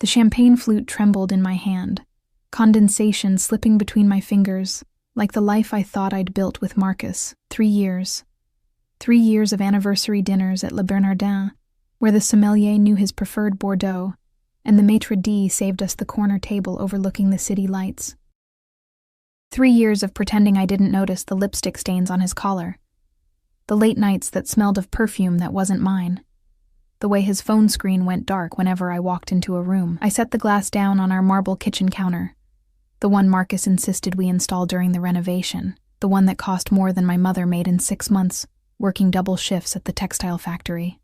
The champagne flute trembled in my hand, condensation slipping between my fingers, like the life I thought I'd built with Marcus. 3 years. 3 years of anniversary dinners at Le Bernardin, where the sommelier knew his preferred Bordeaux, and the maitre d' saved us the corner table overlooking the city lights. 3 years of pretending I didn't notice the lipstick stains on his collar. The late nights that smelled of perfume that wasn't mine. The way his phone screen went dark whenever I walked into a room. I set the glass down on our marble kitchen counter, the one Marcus insisted we install during the renovation, the one that cost more than my mother made in 6 months, working double shifts at the textile factory.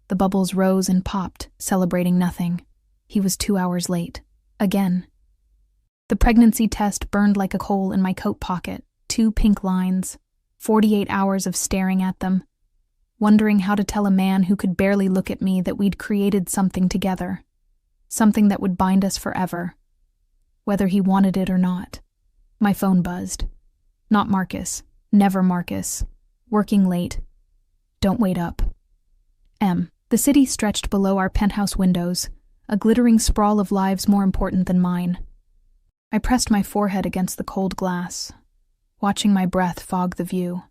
The bubbles rose and popped, celebrating nothing. He was 2 hours late. Again. The pregnancy test burned like a coal in my coat pocket. 2 pink lines. 48 hours of staring at them, wondering how to tell a man who could barely look at me that we'd created something together. Something that would bind us forever. Whether he wanted it or not. My phone buzzed. Not Marcus. Never Marcus. Working late. Don't wait up. M. The city stretched below our penthouse windows, a glittering sprawl of lives more important than mine. I pressed my forehead against the cold glass, watching my breath fog the view.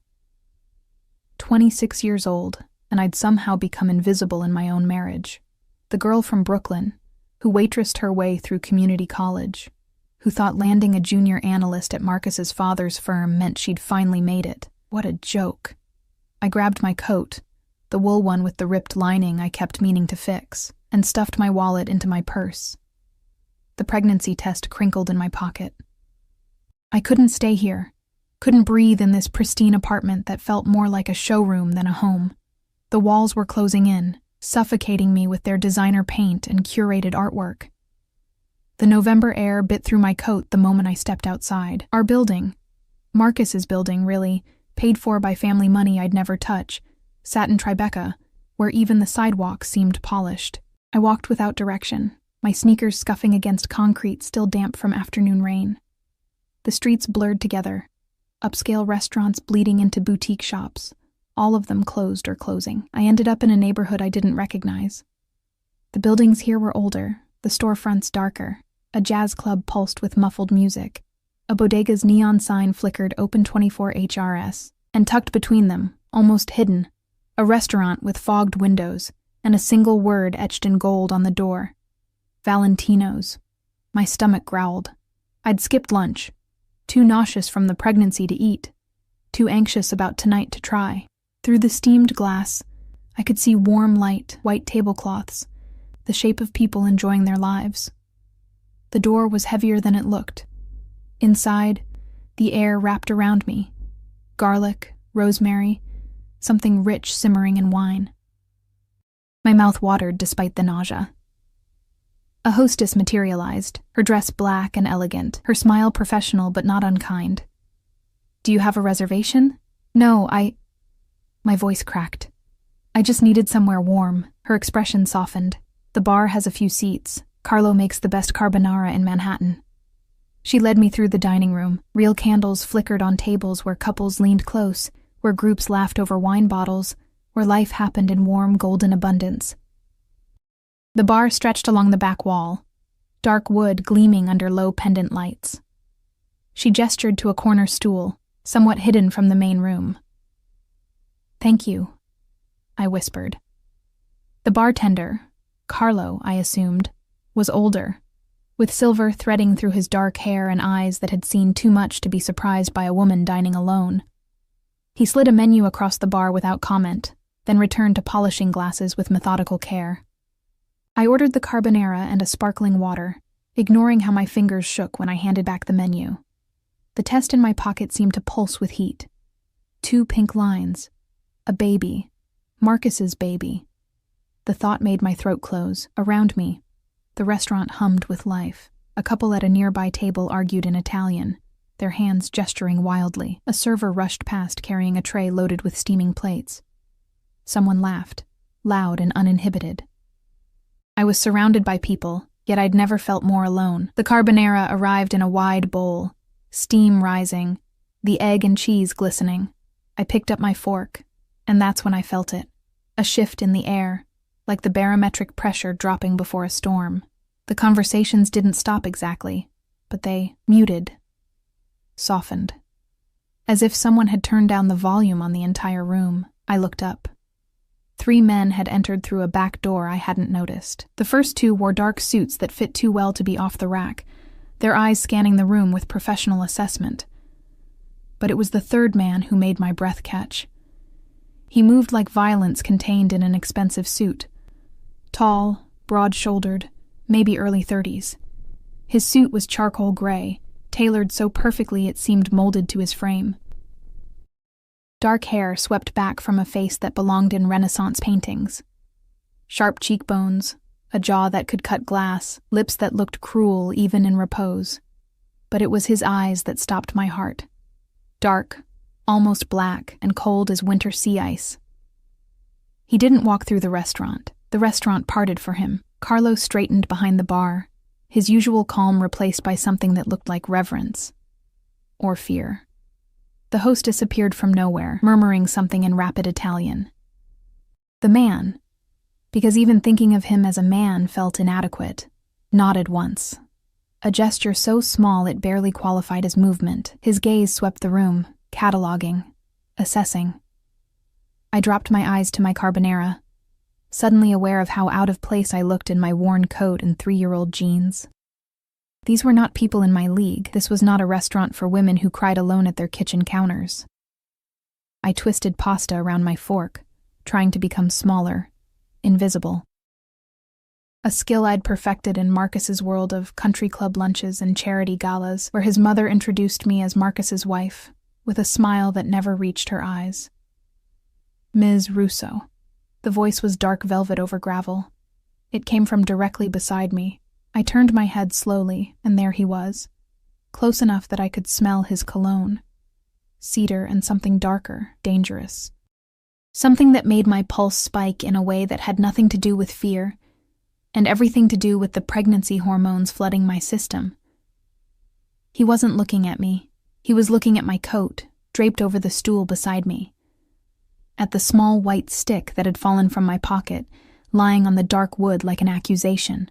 26 years old, and I'd somehow become invisible in my own marriage. The girl from Brooklyn, who waitressed her way through community college, who thought landing a junior analyst at Marcus's father's firm meant she'd finally made it. What a joke. I grabbed my coat, the wool one with the ripped lining I kept meaning to fix, and stuffed my wallet into my purse. The pregnancy test crinkled in my pocket. I couldn't stay here, couldn't breathe in this pristine apartment that felt more like a showroom than a home. The walls were closing in, suffocating me with their designer paint and curated artwork. The November air bit through my coat the moment I stepped outside. Our building, Marcus's building, really, paid for by family money I'd never touch, sat in Tribeca, where even the sidewalks seemed polished. I walked without direction, my sneakers scuffing against concrete still damp from afternoon rain. The streets blurred together, upscale restaurants bleeding into boutique shops, all of them closed or closing. I ended up in a neighborhood I didn't recognize. The buildings here were older, the storefronts darker, a jazz club pulsed with muffled music. A bodega's neon sign flickered open 24 HRS, and tucked between them, almost hidden, a restaurant with fogged windows, and a single word etched in gold on the door. Valentino's. My stomach growled. I'd skipped lunch, too nauseous from the pregnancy to eat, too anxious about tonight to try. Through the steamed glass, I could see warm light, white tablecloths, the shape of people enjoying their lives. The door was heavier than it looked. Inside, the air wrapped around me. Garlic, rosemary, something rich simmering in wine. My mouth watered despite the nausea. A hostess materialized, her dress black and elegant, her smile professional but not unkind. "Do you have a reservation?" "No, My voice cracked. "I just needed somewhere warm." Her expression softened. "The bar has a few seats. Carlo makes the best carbonara in Manhattan." She led me through the dining room. Real candles flickered on tables where couples leaned close, where groups laughed over wine bottles, where life happened in warm, golden abundance. The bar stretched along the back wall, dark wood gleaming under low pendant lights. She gestured to a corner stool, somewhat hidden from the main room. "Thank you," I whispered. The bartender, Carlo, I assumed, was older, with silver threading through his dark hair and eyes that had seen too much to be surprised by a woman dining alone. He slid a menu across the bar without comment, then returned to polishing glasses with methodical care. I ordered the carbonara and a sparkling water, ignoring how my fingers shook when I handed back the menu. The test in my pocket seemed to pulse with heat. 2 pink lines. A baby. Marcus's baby. The thought made my throat close. Around me, the restaurant hummed with life. A couple at a nearby table argued in Italian, their hands gesturing wildly. A server rushed past carrying a tray loaded with steaming plates. Someone laughed, loud and uninhibited. I was surrounded by people, yet I'd never felt more alone. The carbonara arrived in a wide bowl, steam rising, the egg and cheese glistening. I picked up my fork, and that's when I felt it. A shift in the air, like the barometric pressure dropping before a storm. The conversations didn't stop exactly, but they muted, softened. As if someone had turned down the volume on the entire room, I looked up. 3 men had entered through a back door I hadn't noticed. The first 2 wore dark suits that fit too well to be off the rack, their eyes scanning the room with professional assessment. But it was the 3rd man who made my breath catch. He moved like violence contained in an expensive suit. Tall, broad-shouldered, maybe early 30s. His suit was charcoal gray, tailored so perfectly it seemed molded to his frame. Dark hair swept back from a face that belonged in Renaissance paintings. Sharp cheekbones, a jaw that could cut glass, lips that looked cruel even in repose. But it was his eyes that stopped my heart. Dark, almost black, and cold as winter sea ice. He didn't walk through the restaurant. The restaurant parted for him. Carlo straightened behind the bar, his usual calm replaced by something that looked like reverence. Or fear. The hostess appeared from nowhere, murmuring something in rapid Italian. The man, because even thinking of him as a man felt inadequate, nodded once. A gesture so small it barely qualified as movement. His gaze swept the room, cataloging, assessing. I dropped my eyes to my carbonara, suddenly aware of how out of place I looked in my worn coat and 3-year-old jeans. These were not people in my league. This was not a restaurant for women who cried alone at their kitchen counters. I twisted pasta around my fork, trying to become smaller, invisible. A skill I'd perfected in Marcus's world of country club lunches and charity galas, where his mother introduced me as Marcus's wife, with a smile that never reached her eyes. Ms. Russo. The voice was dark velvet over gravel. It came from directly beside me. I turned my head slowly, and there he was, close enough that I could smell his cologne. Cedar and something darker, dangerous. Something that made my pulse spike in a way that had nothing to do with fear, and everything to do with the pregnancy hormones flooding my system. He wasn't looking at me. He was looking at my coat, draped over the stool beside me. At the small white stick that had fallen from my pocket, lying on the dark wood like an accusation.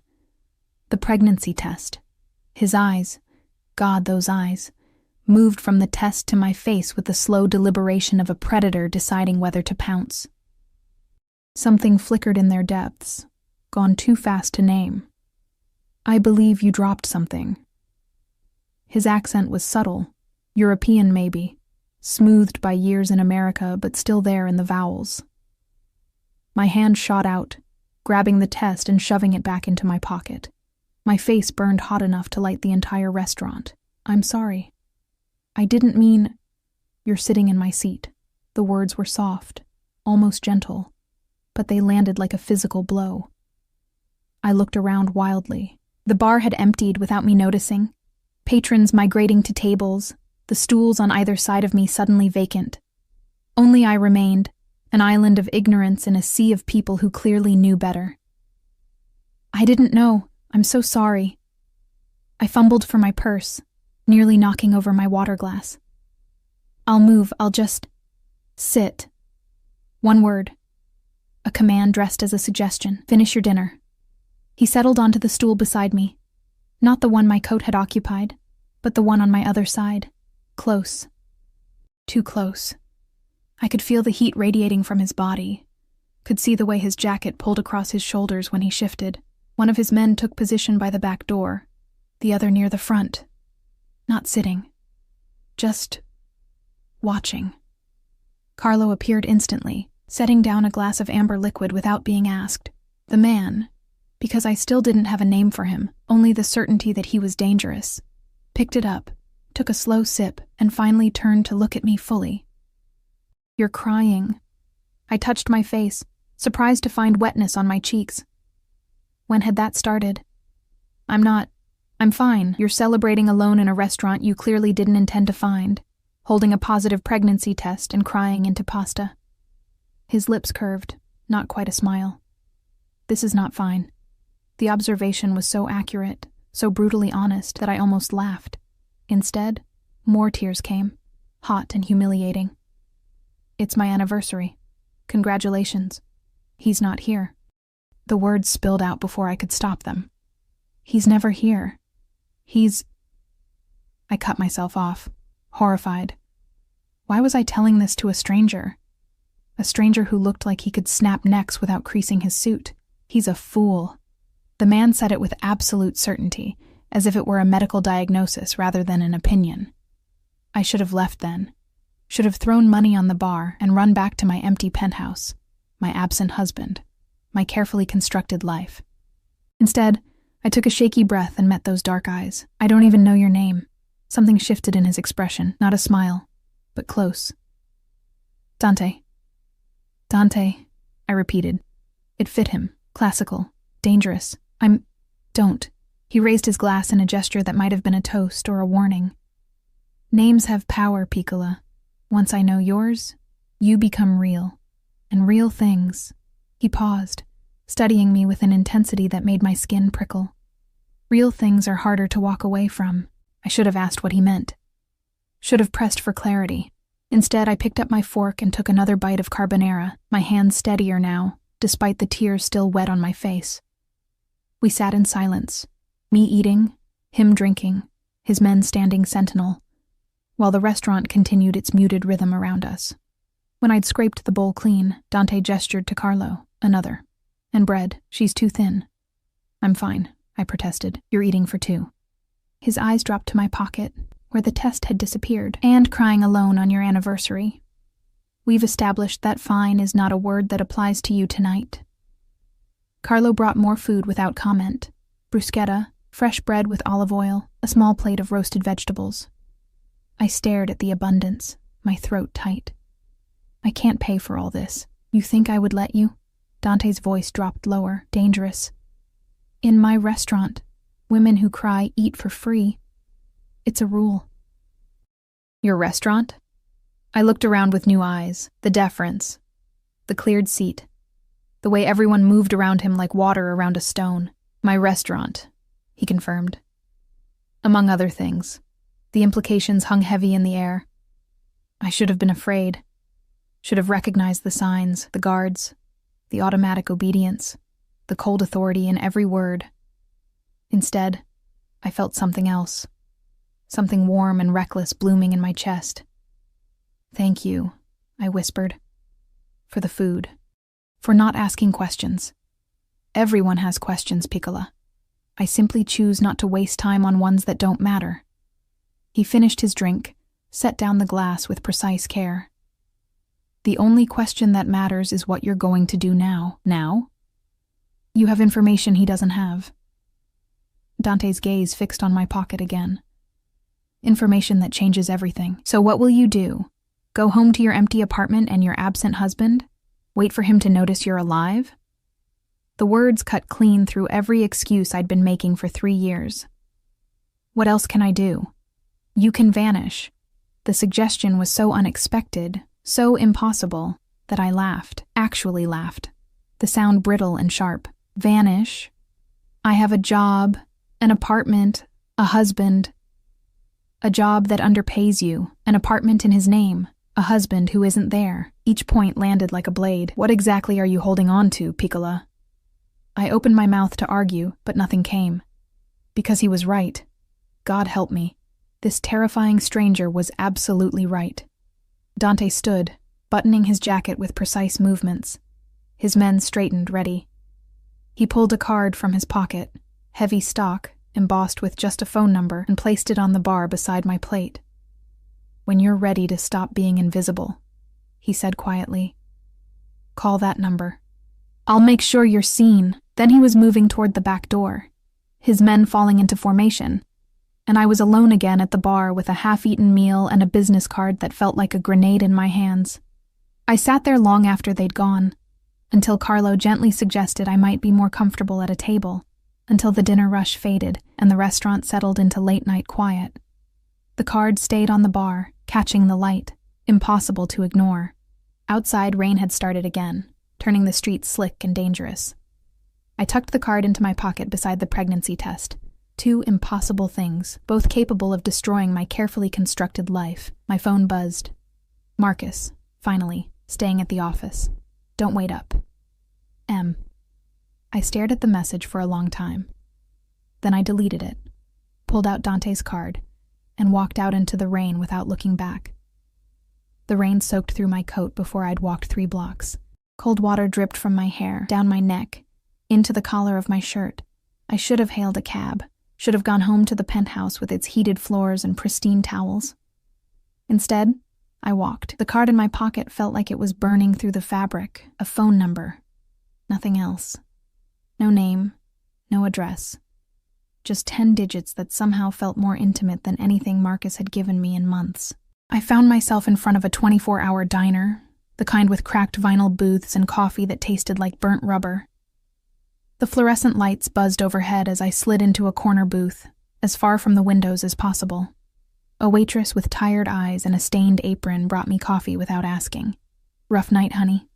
The pregnancy test. His eyes, God, those eyes, moved from the test to my face with the slow deliberation of a predator deciding whether to pounce. Something flickered in their depths, gone too fast to name. I believe you dropped something. His accent was subtle, European maybe, smoothed by years in America but still there in the vowels. My hand shot out, grabbing the test and shoving it back into my pocket. My face burned hot enough to light the entire restaurant. I'm sorry. I didn't mean... You're sitting in my seat. The words were soft, almost gentle, but they landed like a physical blow. I looked around wildly. The bar had emptied without me noticing. Patrons migrating to tables, the stools on either side of me suddenly vacant. Only I remained, an island of ignorance in a sea of people who clearly knew better. I didn't know. I'm so sorry. I fumbled for my purse, nearly knocking over my water glass. I'll move, I'll just... sit. One word. A command dressed as a suggestion. Finish your dinner. He settled onto the stool beside me. Not the one my coat had occupied, but the one on my other side. Close. Too close. I could feel the heat radiating from his body. Could see the way his jacket pulled across his shoulders when he shifted. One of his men took position by the back door, the other near the front. Not sitting. Just... watching. Carlo appeared instantly, setting down a glass of amber liquid without being asked. The man, because I still didn't have a name for him, only the certainty that he was dangerous, picked it up, took a slow sip, and finally turned to look at me fully. You're crying. I touched my face, surprised to find wetness on my cheeks. When had that started? I'm fine. You're celebrating alone in a restaurant you clearly didn't intend to find, holding a positive pregnancy test and crying into pasta. His lips curved, not quite a smile. This is not fine. The observation was so accurate, so brutally honest that I almost laughed. Instead, more tears came, hot and humiliating. It's my anniversary. Congratulations. He's not here. The words spilled out before I could stop them. He's never here. I cut myself off, horrified. Why was I telling this to a stranger? A stranger who looked like he could snap necks without creasing his suit. He's a fool. The man said it with absolute certainty, as if it were a medical diagnosis rather than an opinion. I should have left then. Should have thrown money on the bar and run back to my empty penthouse, my absent husband, my carefully constructed life. Instead, I took a shaky breath and met those dark eyes. I don't even know your name. Something shifted in his expression, not a smile, but close. Dante. Dante, I repeated. It fit him, classical, dangerous. Don't. He raised his glass in a gesture that might have been a toast or a warning. Names have power, Piccola. Once I know yours, you become real. And real things. He paused, studying me with an intensity that made my skin prickle. Real things are harder to walk away from. I should have asked what he meant. Should have pressed for clarity. Instead, I picked up my fork and took another bite of carbonara, my hands steadier now, despite the tears still wet on my face. We sat in silence, me eating, him drinking, his men standing sentinel, while the restaurant continued its muted rhythm around us. When I'd scraped the bowl clean, Dante gestured to Carlo, another. And bread, she's too thin. I'm fine, I protested. You're eating for two. His eyes dropped to my pocket, where the test had disappeared, and crying alone on your anniversary. We've established that fine is not a word that applies to you tonight. Carlo brought more food without comment. Bruschetta, fresh bread with olive oil, a small plate of roasted vegetables. I stared at the abundance, my throat tight. I can't pay for all this. You think I would let you? Dante's voice dropped lower, dangerous. In my restaurant, women who cry eat for free. It's a rule. Your restaurant? I looked around with new eyes, the deference, the cleared seat, the way everyone moved around him like water around a stone. My restaurant, he confirmed. Among other things, the implications hung heavy in the air. I should have been afraid, should have recognized the signs, the guards, the automatic obedience, the cold authority in every word. Instead, I felt something else. Something warm and reckless blooming in my chest. Thank you, I whispered. For the food. For not asking questions. Everyone has questions, Piccola. I simply choose not to waste time on ones that don't matter. He finished his drink, set down the glass with precise care. The only question that matters is what you're going to do now. Now? You have information he doesn't have. Dante's gaze fixed on my pocket again. Information that changes everything. So what will you do? Go home to your empty apartment and your absent husband? Wait for him to notice you're alive? The words cut clean through every excuse I'd been making for 3 years. What else can I do? You can vanish. The suggestion was so unexpected, so impossible, that I laughed, actually laughed. The sound brittle and sharp. Vanish? I have a job, an apartment, a husband. A job that underpays you, an apartment in his name, a husband who isn't there. Each point landed like a blade. What exactly are you holding on to, Piccola? I opened my mouth to argue, but nothing came. Because he was right. God help me. This terrifying stranger was absolutely right. Dante stood, buttoning his jacket with precise movements. His men straightened, ready. He pulled a card from his pocket, heavy stock, embossed with just a phone number, and placed it on the bar beside my plate. When you're ready to stop being invisible, he said quietly. Call that number. I'll make sure you're seen. Then he was moving toward the back door, his men falling into formation, and I was alone again at the bar with a half-eaten meal and a business card that felt like a grenade in my hands. I sat there long after they'd gone, until Carlo gently suggested I might be more comfortable at a table, until the dinner rush faded and the restaurant settled into late-night quiet. The card stayed on the bar, catching the light, impossible to ignore. Outside, rain had started again, turning the streets slick and dangerous. I tucked the card into my pocket beside the pregnancy test. 2 impossible things, both capable of destroying my carefully constructed life. My phone buzzed. Marcus, finally, staying at the office. Don't wait up. M. I stared at the message for a long time. Then I deleted it, pulled out Dante's card, and walked out into the rain without looking back. The rain soaked through my coat before I'd walked 3 blocks. Cold water dripped from my hair, down my neck, into the collar of my shirt. I should have hailed a cab, should have gone home to the penthouse with its heated floors and pristine towels. Instead, I walked. The card in my pocket felt like it was burning through the fabric, a phone number. Nothing else. No name, no address. Just 10 digits that somehow felt more intimate than anything Marcus had given me in months. I found myself in front of a 24-hour diner, the kind with cracked vinyl booths and coffee that tasted like burnt rubber. The fluorescent lights buzzed overhead as I slid into a corner booth, as far from the windows as possible. A waitress with tired eyes and a stained apron brought me coffee without asking. "Rough night, honey?"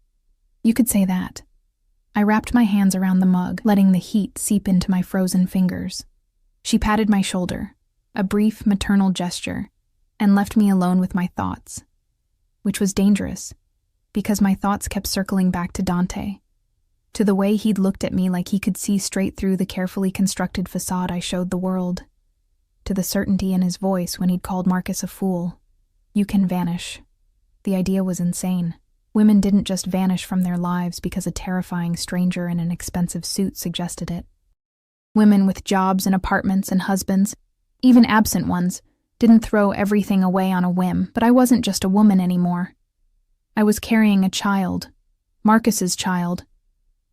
You could say that. I wrapped my hands around the mug, letting the heat seep into my frozen fingers. She patted my shoulder, a brief maternal gesture, and left me alone with my thoughts, which was dangerous, because my thoughts kept circling back to Dante, to the way he'd looked at me like he could see straight through the carefully constructed facade I showed the world, to the certainty in his voice when he'd called Marcus a fool. You can vanish. The idea was insane. Women didn't just vanish from their lives because a terrifying stranger in an expensive suit suggested it. Women with jobs and apartments and husbands, even absent ones, didn't throw everything away on a whim. But I wasn't just a woman anymore. I was carrying a child, Marcus's child,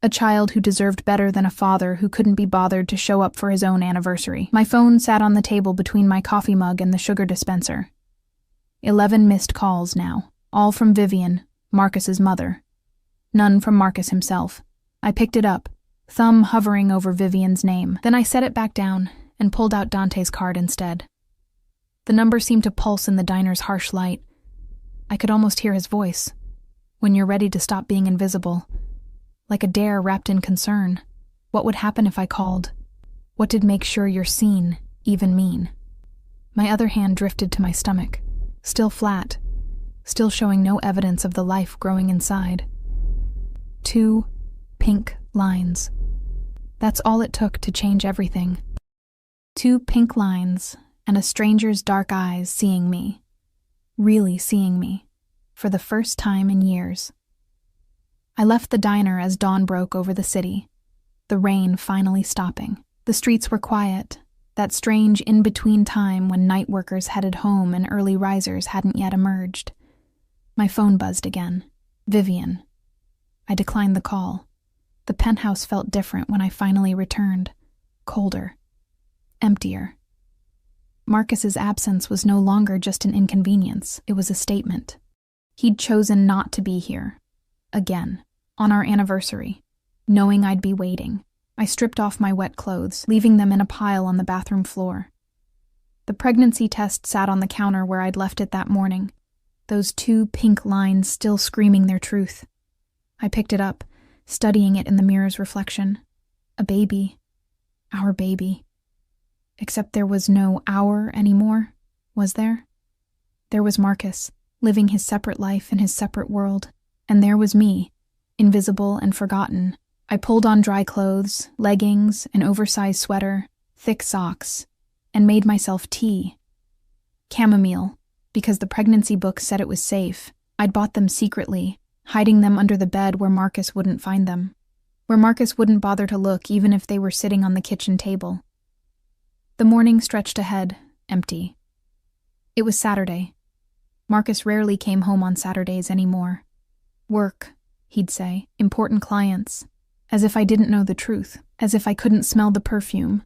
a child who deserved better than a father who couldn't be bothered to show up for his own anniversary. My phone sat on the table between my coffee mug and the sugar dispenser. 11 missed calls now, all from Vivian, Marcus's mother. None from Marcus himself. I picked it up, thumb hovering over Vivian's name. Then I set it back down and pulled out Dante's card instead. The number seemed to pulse in the diner's harsh light. I could almost hear his voice. "When you're ready to stop being invisible." Like a dare wrapped in concern. What would happen if I called? What did make sure you're seen even mean? My other hand drifted to my stomach, still flat, still showing no evidence of the life growing inside. 2 pink lines. That's all it took to change everything. 2 pink lines, and a stranger's dark eyes seeing me. Really seeing me. For the first time in years. I left the diner as dawn broke over the city, the rain finally stopping. The streets were quiet, that strange in-between time when night workers headed home and early risers hadn't yet emerged. My phone buzzed again. Vivian. I declined the call. The penthouse felt different when I finally returned. Colder. Emptier. Marcus's absence was no longer just an inconvenience, it was a statement. He'd chosen not to be here. Again, on our anniversary, knowing I'd be waiting. I stripped off my wet clothes, leaving them in a pile on the bathroom floor. The pregnancy test sat on the counter where I'd left it that morning, those 2 pink lines still screaming their truth. I picked it up, studying it in the mirror's reflection. A baby. Our baby. Except there was no our anymore, was there? There was Marcus, living his separate life in his separate world. And there was me, invisible and forgotten. I pulled on dry clothes, leggings, an oversized sweater, thick socks, and made myself tea. Chamomile, because the pregnancy book said it was safe. I'd bought them secretly, hiding them under the bed where Marcus wouldn't find them. Where Marcus wouldn't bother to look even if they were sitting on the kitchen table. The morning stretched ahead, empty. It was Saturday. Marcus rarely came home on Saturdays anymore. Work, he'd say, important clients. As if I didn't know the truth, as if I couldn't smell the perfume,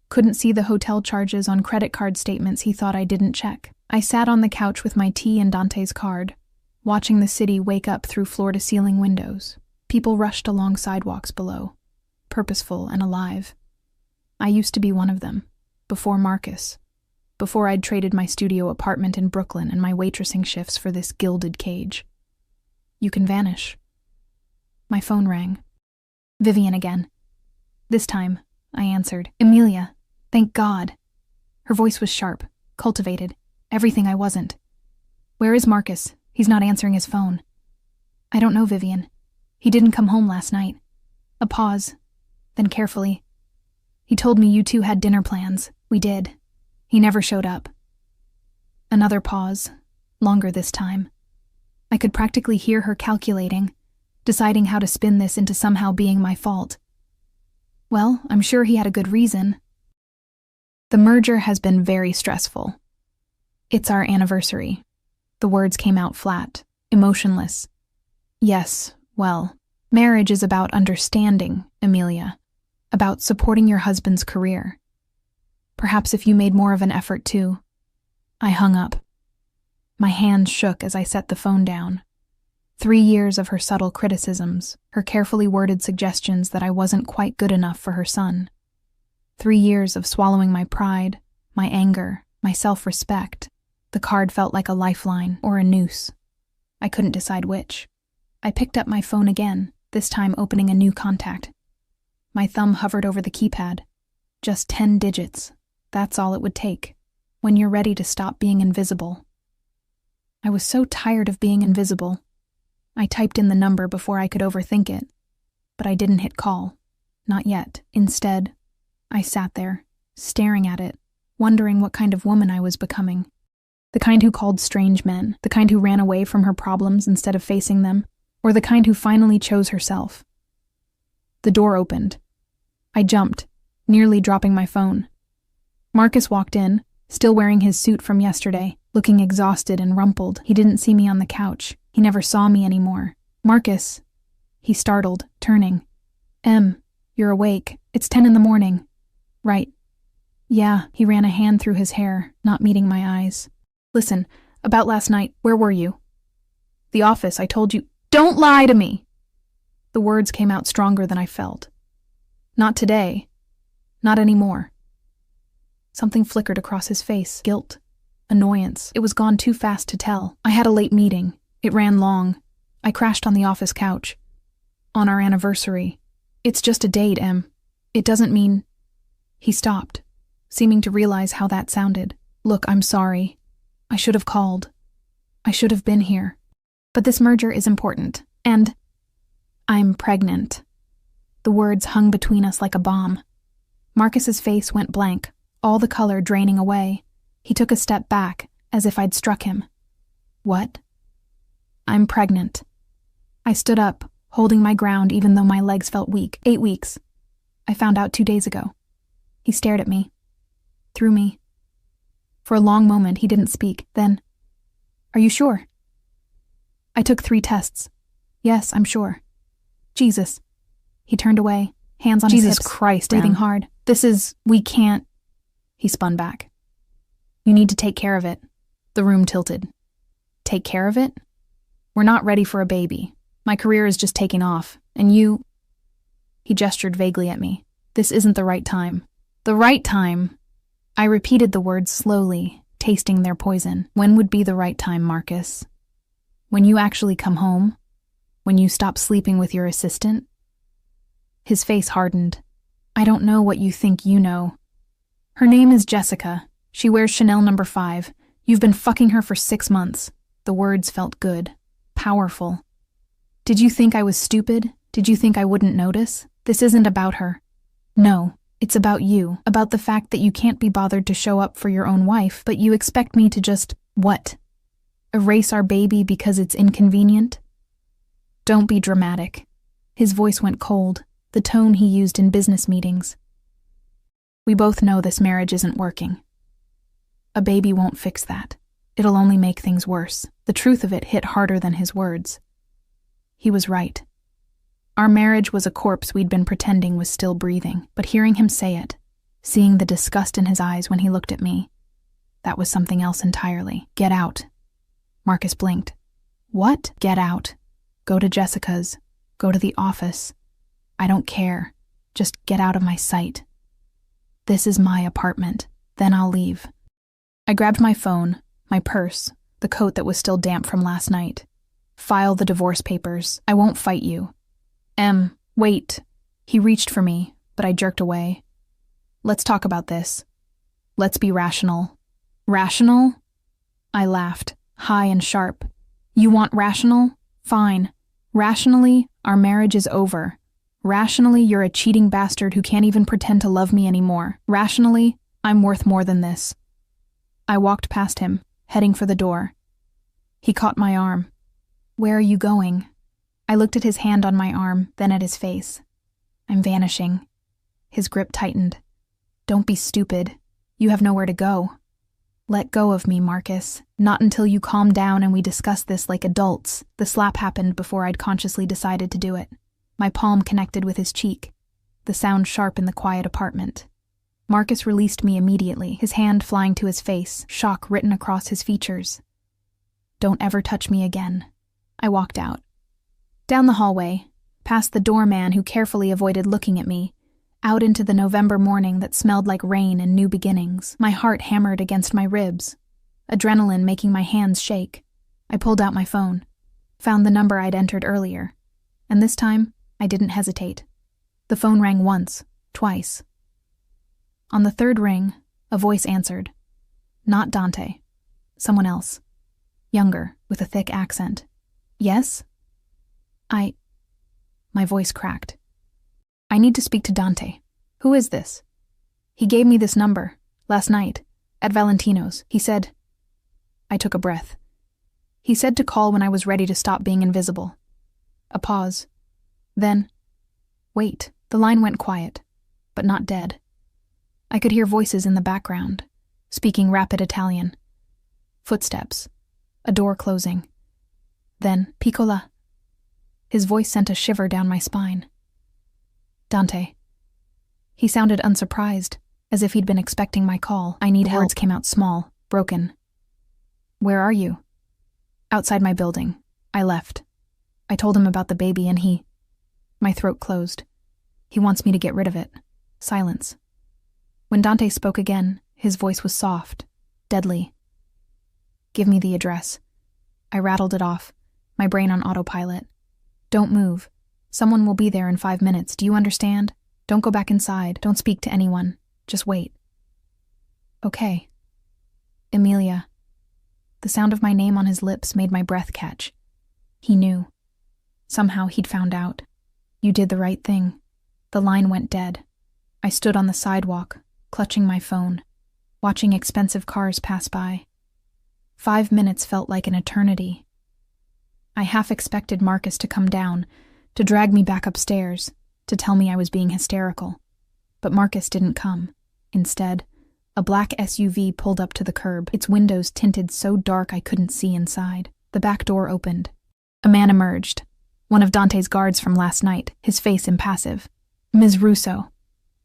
couldn't see the hotel charges on credit card statements he thought I didn't check. I sat on the couch with my tea and Dante's card, watching the city wake up through floor-to-ceiling windows. People rushed along sidewalks below, purposeful and alive. I used to be one of them, before Marcus, before I'd traded my studio apartment in Brooklyn and my waitressing shifts for this gilded cage. You can vanish. My phone rang. Vivian again. This time, I answered. Emilia. Thank God. Her voice was sharp, cultivated, everything I wasn't. Where is Marcus? He's not answering his phone. I don't know, Vivian. He didn't come home last night. A pause, then carefully. He told me you two had dinner plans. We did. He never showed up. Another pause, longer this time. I could practically hear her calculating, deciding how to spin this into somehow being my fault. Well, I'm sure he had a good reason. The merger has been very stressful. It's our anniversary. The words came out flat, emotionless. Yes, well, marriage is about understanding, Amelia, about supporting your husband's career. Perhaps if you made more of an effort too. I hung up. My hands shook as I set the phone down. 3 years of her subtle criticisms, her carefully worded suggestions that I wasn't quite good enough for her son. 3 years of swallowing my pride, my anger, my self-respect. The card felt like a lifeline or a noose. I couldn't decide which. I picked up my phone again, this time opening a new contact. My thumb hovered over the keypad. Just 10 digits. That's all it would take. When you're ready to stop being invisible. I was so tired of being invisible. I typed in the number before I could overthink it. But I didn't hit call. Not yet. Instead, I sat there, staring at it, wondering what kind of woman I was becoming. The kind who called strange men, the kind who ran away from her problems instead of facing them, or the kind who finally chose herself. The door opened. I jumped, nearly dropping my phone. Marcus walked in, still wearing his suit from yesterday, looking exhausted and rumpled. He didn't see me on the couch. He never saw me anymore. Marcus. He startled, turning. You're awake. It's 10 in the morning. Right. Yeah, he ran a hand through his hair, not meeting my eyes. Listen, about last night, where were you? The office, I told you. Don't lie to me! The words came out stronger than I felt. Not today. Not anymore. Something flickered across his face. Guilt. Annoyance. It was gone too fast to tell. I had a late meeting. It ran long. I crashed on the office couch. On our anniversary. It's just a date, Em. It doesn't mean... He stopped, seeming to realize how that sounded. Look, I'm sorry. I should have called. I should have been here. But this merger is important, and... I'm pregnant. The words hung between us like a bomb. Marcus's face went blank, all the color draining away. He took a step back, as if I'd struck him. What? I'm pregnant. I stood up, holding my ground even though my legs felt weak. 8 weeks. I found out 2 days ago. He stared at me. Through me. For a long moment, he didn't speak. Then, are you sure? I took 3 tests. Yes, I'm sure. Jesus. He turned away, hands on his hips. Jesus Christ, breathing hard. We can't. He spun back. You need to take care of it. The room tilted. Take care of it? We're not ready for a baby. My career is just taking off, and you... He gestured vaguely at me. This isn't the right time. The right time? I repeated the words slowly, tasting their poison. When would be the right time, Marcus? When you actually come home? When you stop sleeping with your assistant? His face hardened. I don't know what you think you know. Her name is Jessica. She wears Chanel No. 5. You've been fucking her for 6 months. The words felt good. Powerful. Did you think I was stupid? Did you think I wouldn't notice? This isn't about her. No, it's about you. About the fact that you can't be bothered to show up for your own wife, but you expect me to just, what? Erase our baby because it's inconvenient? Don't be dramatic. His voice went cold, the tone he used in business meetings. We both know this marriage isn't working. A baby won't fix that. It'll only make things worse. The truth of it hit harder than his words. He was right. Our marriage was a corpse we'd been pretending was still breathing, but hearing him say it, seeing the disgust in his eyes when he looked at me, that was something else entirely. Get out. Marcus blinked. What? Get out. Go to Jessica's. Go to the office. I don't care. Just get out of my sight. This is my apartment. Then I'll leave. I grabbed my phone, my purse, the coat that was still damp from last night. File the divorce papers. I won't fight you. Wait. He reached for me, but I jerked away. Let's talk about this. Let's be rational. Rational? I laughed, high and sharp. You want rational? Fine. Rationally, our marriage is over. Rationally, you're a cheating bastard who can't even pretend to love me anymore. Rationally, I'm worth more than this. I walked past him, heading for the door. He caught my arm. Where are you going? I looked at his hand on my arm, then at his face. I'm vanishing. His grip tightened. Don't be stupid. You have nowhere to go. Let go of me, Marcus. Not until you calm down and we discuss this like adults. The slap happened before I'd consciously decided to do it. My palm connected with his cheek, the sound sharp in the quiet apartment. Marcus released me immediately, his hand flying to his face, shock written across his features. Don't ever touch me again. I walked out. Down the hallway, past the doorman who carefully avoided looking at me, out into the November morning that smelled like rain and new beginnings. My heart hammered against my ribs, adrenaline making my hands shake. I pulled out my phone, found the number I'd entered earlier, and this time, I didn't hesitate. The phone rang once, twice. On the third ring, a voice answered. Not Dante. Someone else. Younger, with a thick accent. Yes? My voice cracked. I need to speak to Dante. Who is this? He gave me this number, last night, at Valentino's. He said... I took a breath. He said to call when I was ready to stop being invisible. A pause. Then, wait, the line went quiet, but not dead. I could hear voices in the background, speaking rapid Italian. Footsteps. A door closing. Then, Piccola. His voice sent a shiver down my spine. Dante. He sounded unsurprised, as if he'd been expecting my call. I need help. Words came out small, broken. Where are you? Outside my building. I left. I told him about the baby and he... My throat closed. He wants me to get rid of it. Silence. When Dante spoke again, his voice was soft, deadly. Give me the address. I rattled it off, my brain on autopilot. Don't move. Someone will be there in 5 minutes, do you understand? Don't go back inside, don't speak to anyone. Just wait. Okay. Emilia. The sound of my name on his lips made my breath catch. He knew. Somehow he'd found out. You did the right thing. The line went dead. I stood on the sidewalk, clutching my phone, watching expensive cars pass by. 5 minutes felt like an eternity. I half expected Marcus to come down, to drag me back upstairs, to tell me I was being hysterical. But Marcus didn't come. Instead, a black SUV pulled up to the curb, its windows tinted so dark I couldn't see inside. The back door opened. A man emerged, one of Dante's guards from last night, his face impassive. Ms. Russo,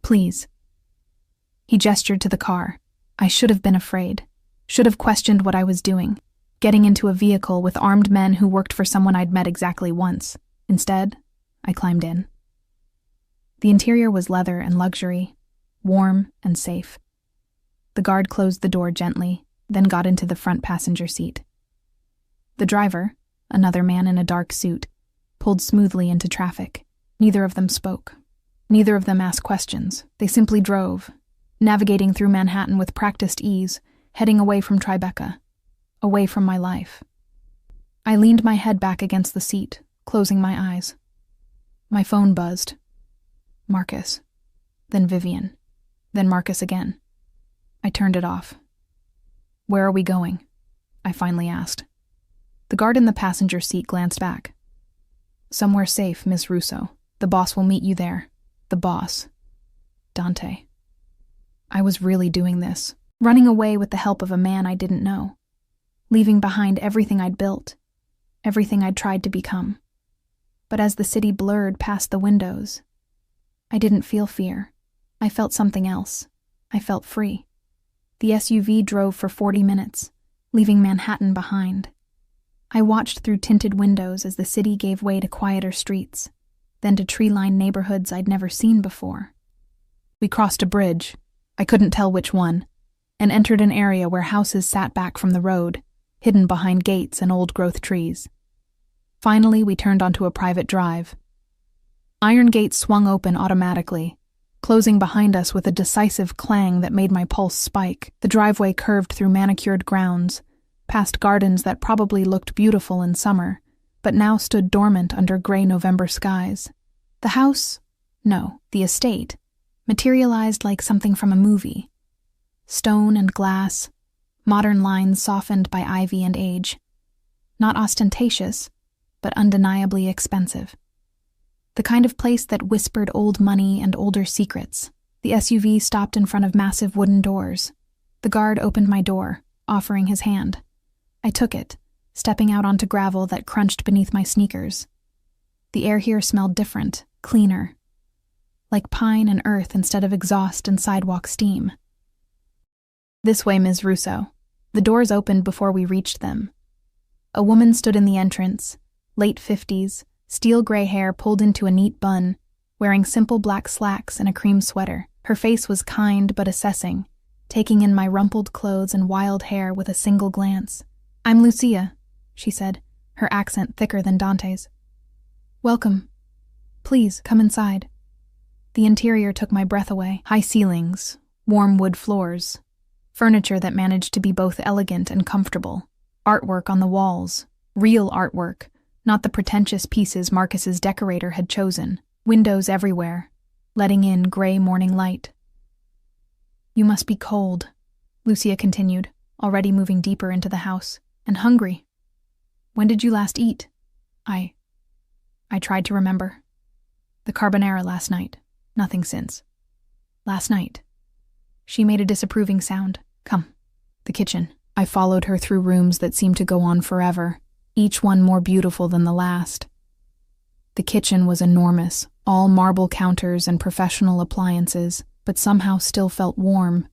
please. He gestured to the car. I should have been afraid, should have questioned what I was doing, getting into a vehicle with armed men who worked for someone I'd met exactly once. Instead, I climbed in. The interior was leather and luxury, warm and safe. The guard closed the door gently, then got into the front passenger seat. The driver, another man in a dark suit, pulled smoothly into traffic. Neither of them spoke. Neither of them asked questions. They simply drove, navigating through Manhattan with practiced ease, heading away from Tribeca, away from my life. I leaned my head back against the seat, closing my eyes. My phone buzzed. Marcus. Then Vivian. Then Marcus again. I turned it off. Where are we going? I finally asked. The guard in the passenger seat glanced back. Somewhere safe, Miss Russo. The boss will meet you there. The boss. Dante. I was really doing this, running away with the help of a man I didn't know, leaving behind everything I'd built, everything I'd tried to become. But as the city blurred past the windows, I didn't feel fear. I felt something else. I felt free. The SUV drove for 40 minutes, leaving Manhattan behind. I watched through tinted windows as the city gave way to quieter streets, then to tree-lined neighborhoods I'd never seen before. We crossed a bridge, I couldn't tell which one, and entered an area where houses sat back from the road, hidden behind gates and old-growth trees. Finally, we turned onto a private drive. Iron gates swung open automatically, closing behind us with a decisive clang that made my pulse spike. The driveway curved through manicured grounds, past gardens that probably looked beautiful in summer, but now stood dormant under gray November skies. The house, No, the estate, materialized like something from a movie. Stone and glass, modern lines softened by ivy and age. Not ostentatious, but undeniably expensive. The kind of place that whispered old money and older secrets. The SUV stopped in front of massive wooden doors. The guard opened my door, offering his hand. I took it, stepping out onto gravel that crunched beneath my sneakers. The air here smelled different, cleaner. Like pine and earth instead of exhaust and sidewalk steam. "This way, Ms. Russo." The doors opened before we reached them. A woman stood in the entrance, late 50s, steel gray hair pulled into a neat bun, wearing simple black slacks and a cream sweater. Her face was kind but assessing, taking in my rumpled clothes and wild hair with a single glance. "I'm Lucia," she said, her accent thicker than Dante's. "Welcome. Please, come inside." The interior took my breath away. High ceilings, warm wood floors, furniture that managed to be both elegant and comfortable. Artwork on the walls, real artwork, not the pretentious pieces Marcus's decorator had chosen. Windows everywhere, letting in gray morning light. "You must be cold," Lucia continued, already moving deeper into the house, "and hungry. When did you last eat?" I tried to remember. "The carbonara last night. Nothing since." "Last night." She made a disapproving sound. "Come." The kitchen. I followed her through rooms that seemed to go on forever, each one more beautiful than the last. The kitchen was enormous, all marble counters and professional appliances, but somehow still felt warm.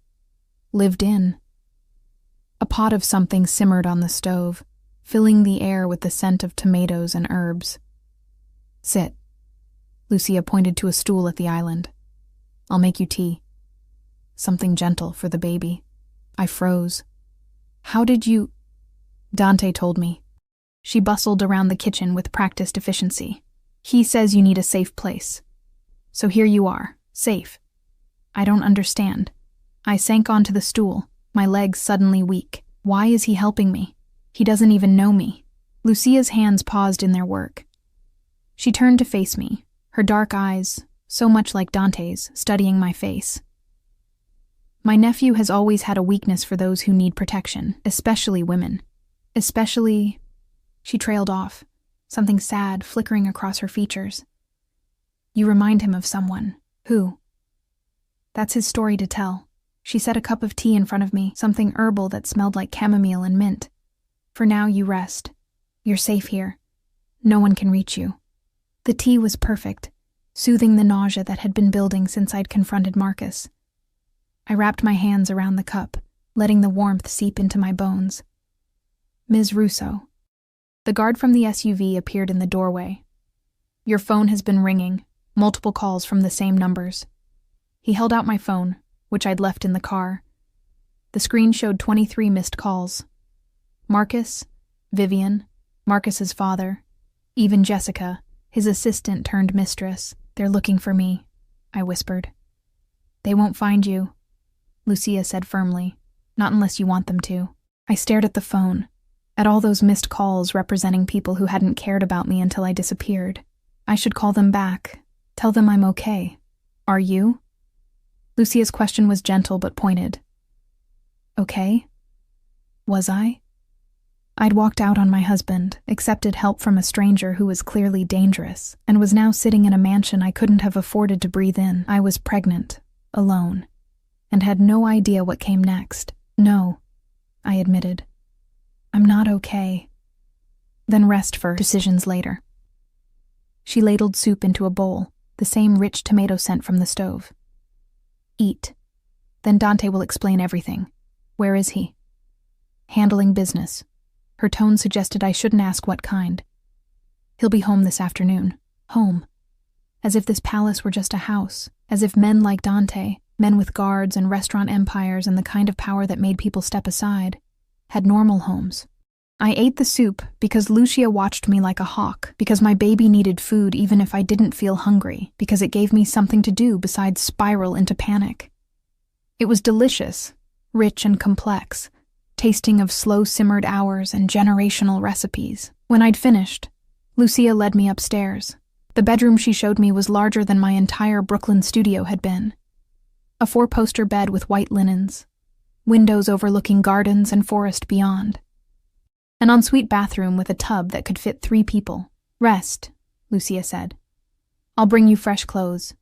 Lived in. A pot of something simmered on the stove, filling the air with the scent of tomatoes and herbs. "Sit." Lucia pointed to a stool at the island. "I'll make you tea. Something gentle for the baby." I froze. "How did you—" "Dante told me." She bustled around the kitchen with practiced efficiency. "He says you need a safe place. So here you are, safe." "I don't understand." I sank onto the stool, my legs suddenly weak. Why is he helping me? He doesn't even know me. Lucia's hands paused in their work. She turned to face me, her dark eyes, so much like Dante's, studying my face. "My nephew has always had a weakness for those who need protection, especially women. Especially—" She trailed off, something sad flickering across her features. "You remind him of someone. Who?" "That's his story to tell." She set a cup of tea in front of me, something herbal that smelled like chamomile and mint. "For now, you rest. You're safe here. No one can reach you." The tea was perfect, soothing the nausea that had been building since I'd confronted Marcus. I wrapped my hands around the cup, letting the warmth seep into my bones. "Ms. Russo." The guard from the SUV appeared in the doorway. "Your phone has been ringing, multiple calls from the same numbers." He held out my phone, which I'd left in the car. The screen showed 23 missed calls. Marcus, Vivian, Marcus's father, even Jessica, his assistant turned mistress. "They're looking for me," I whispered. "They won't find you," Lucia said firmly. "Not unless you want them to." I stared at the phone, at all those missed calls representing people who hadn't cared about me until I disappeared. I should call them back, tell them I'm okay. "Are you?" Lucia's question was gentle but pointed. Okay? Was I? I'd walked out on my husband, accepted help from a stranger who was clearly dangerous, and was now sitting in a mansion I couldn't have afforded to breathe in. I was pregnant, alone, and had no idea what came next. "No," I admitted. "I'm not okay." "Then rest first, decisions later." She ladled soup into a bowl, the same rich tomato scent from the stove. "Eat. Then Dante will explain everything. Where is he?" "Handling business." Her tone suggested I shouldn't ask what kind. "He'll be home this afternoon." Home. As if this palace were just a house. As if men like Dante, men with guards and restaurant empires and the kind of power that made people step aside, had normal homes. I ate the soup because Lucia watched me like a hawk, because my baby needed food even if I didn't feel hungry, because it gave me something to do besides spiral into panic. It was delicious, rich and complex, tasting of slow-simmered hours and generational recipes. When I'd finished, Lucia led me upstairs. The bedroom she showed me was larger than my entire Brooklyn studio had been. A 4-poster bed with white linens, windows overlooking gardens and forest beyond. An ensuite bathroom with a tub that could fit 3 people. "Rest," Lucia said. "I'll bring you fresh clothes.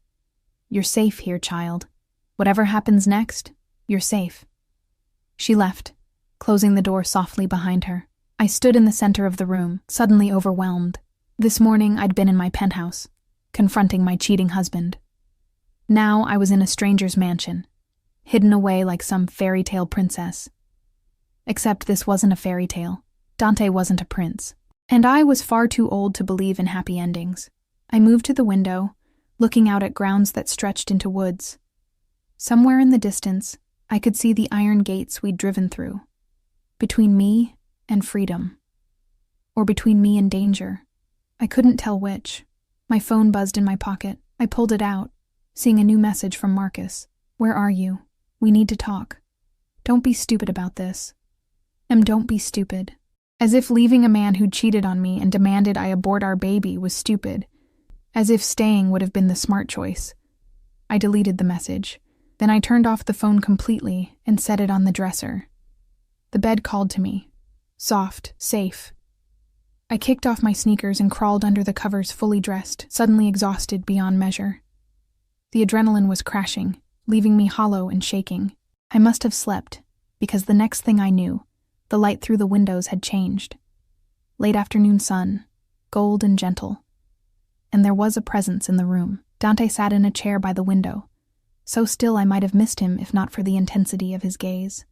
You're safe here, child. Whatever happens next, you're safe." She left, closing the door softly behind her. I stood in the center of the room, suddenly overwhelmed. This morning I'd been in my penthouse, confronting my cheating husband. Now I was in a stranger's mansion, hidden away like some fairy tale princess. Except this wasn't a fairy tale. Dante wasn't a prince. And I was far too old to believe in happy endings. I moved to the window, looking out at grounds that stretched into woods. Somewhere in the distance, I could see the iron gates we'd driven through. Between me and freedom. Or between me and danger. I couldn't tell which. My phone buzzed in my pocket. I pulled it out, seeing a new message from Marcus. "Where are you? We need to talk. Don't be stupid about this. Don't be stupid." As if leaving a man who cheated on me and demanded I abort our baby was stupid. As if staying would have been the smart choice. I deleted the message. Then I turned off the phone completely and set it on the dresser. The bed called to me. Soft, safe. I kicked off my sneakers and crawled under the covers fully dressed, suddenly exhausted beyond measure. The adrenaline was crashing, leaving me hollow and shaking. I must have slept, because the next thing I knew, the light through the windows had changed. Late afternoon sun, gold and gentle. And there was a presence in the room. Dante sat in a chair by the window, so still I might have missed him if not for the intensity of his gaze.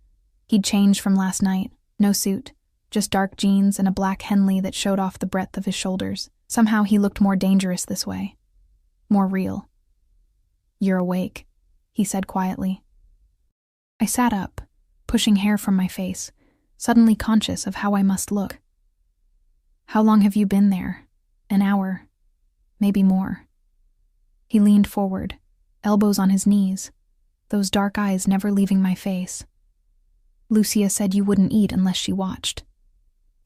He'd changed from last night. No suit, just dark jeans and a black Henley that showed off the breadth of his shoulders. Somehow he looked more dangerous this way. More real. "You're awake," he said quietly. I sat up, pushing hair from my face, suddenly conscious of how I must look. "How long have you been there? An hour? Maybe more." He leaned forward, elbows on his knees, those dark eyes never leaving my face. "Lucia said you wouldn't eat unless she watched.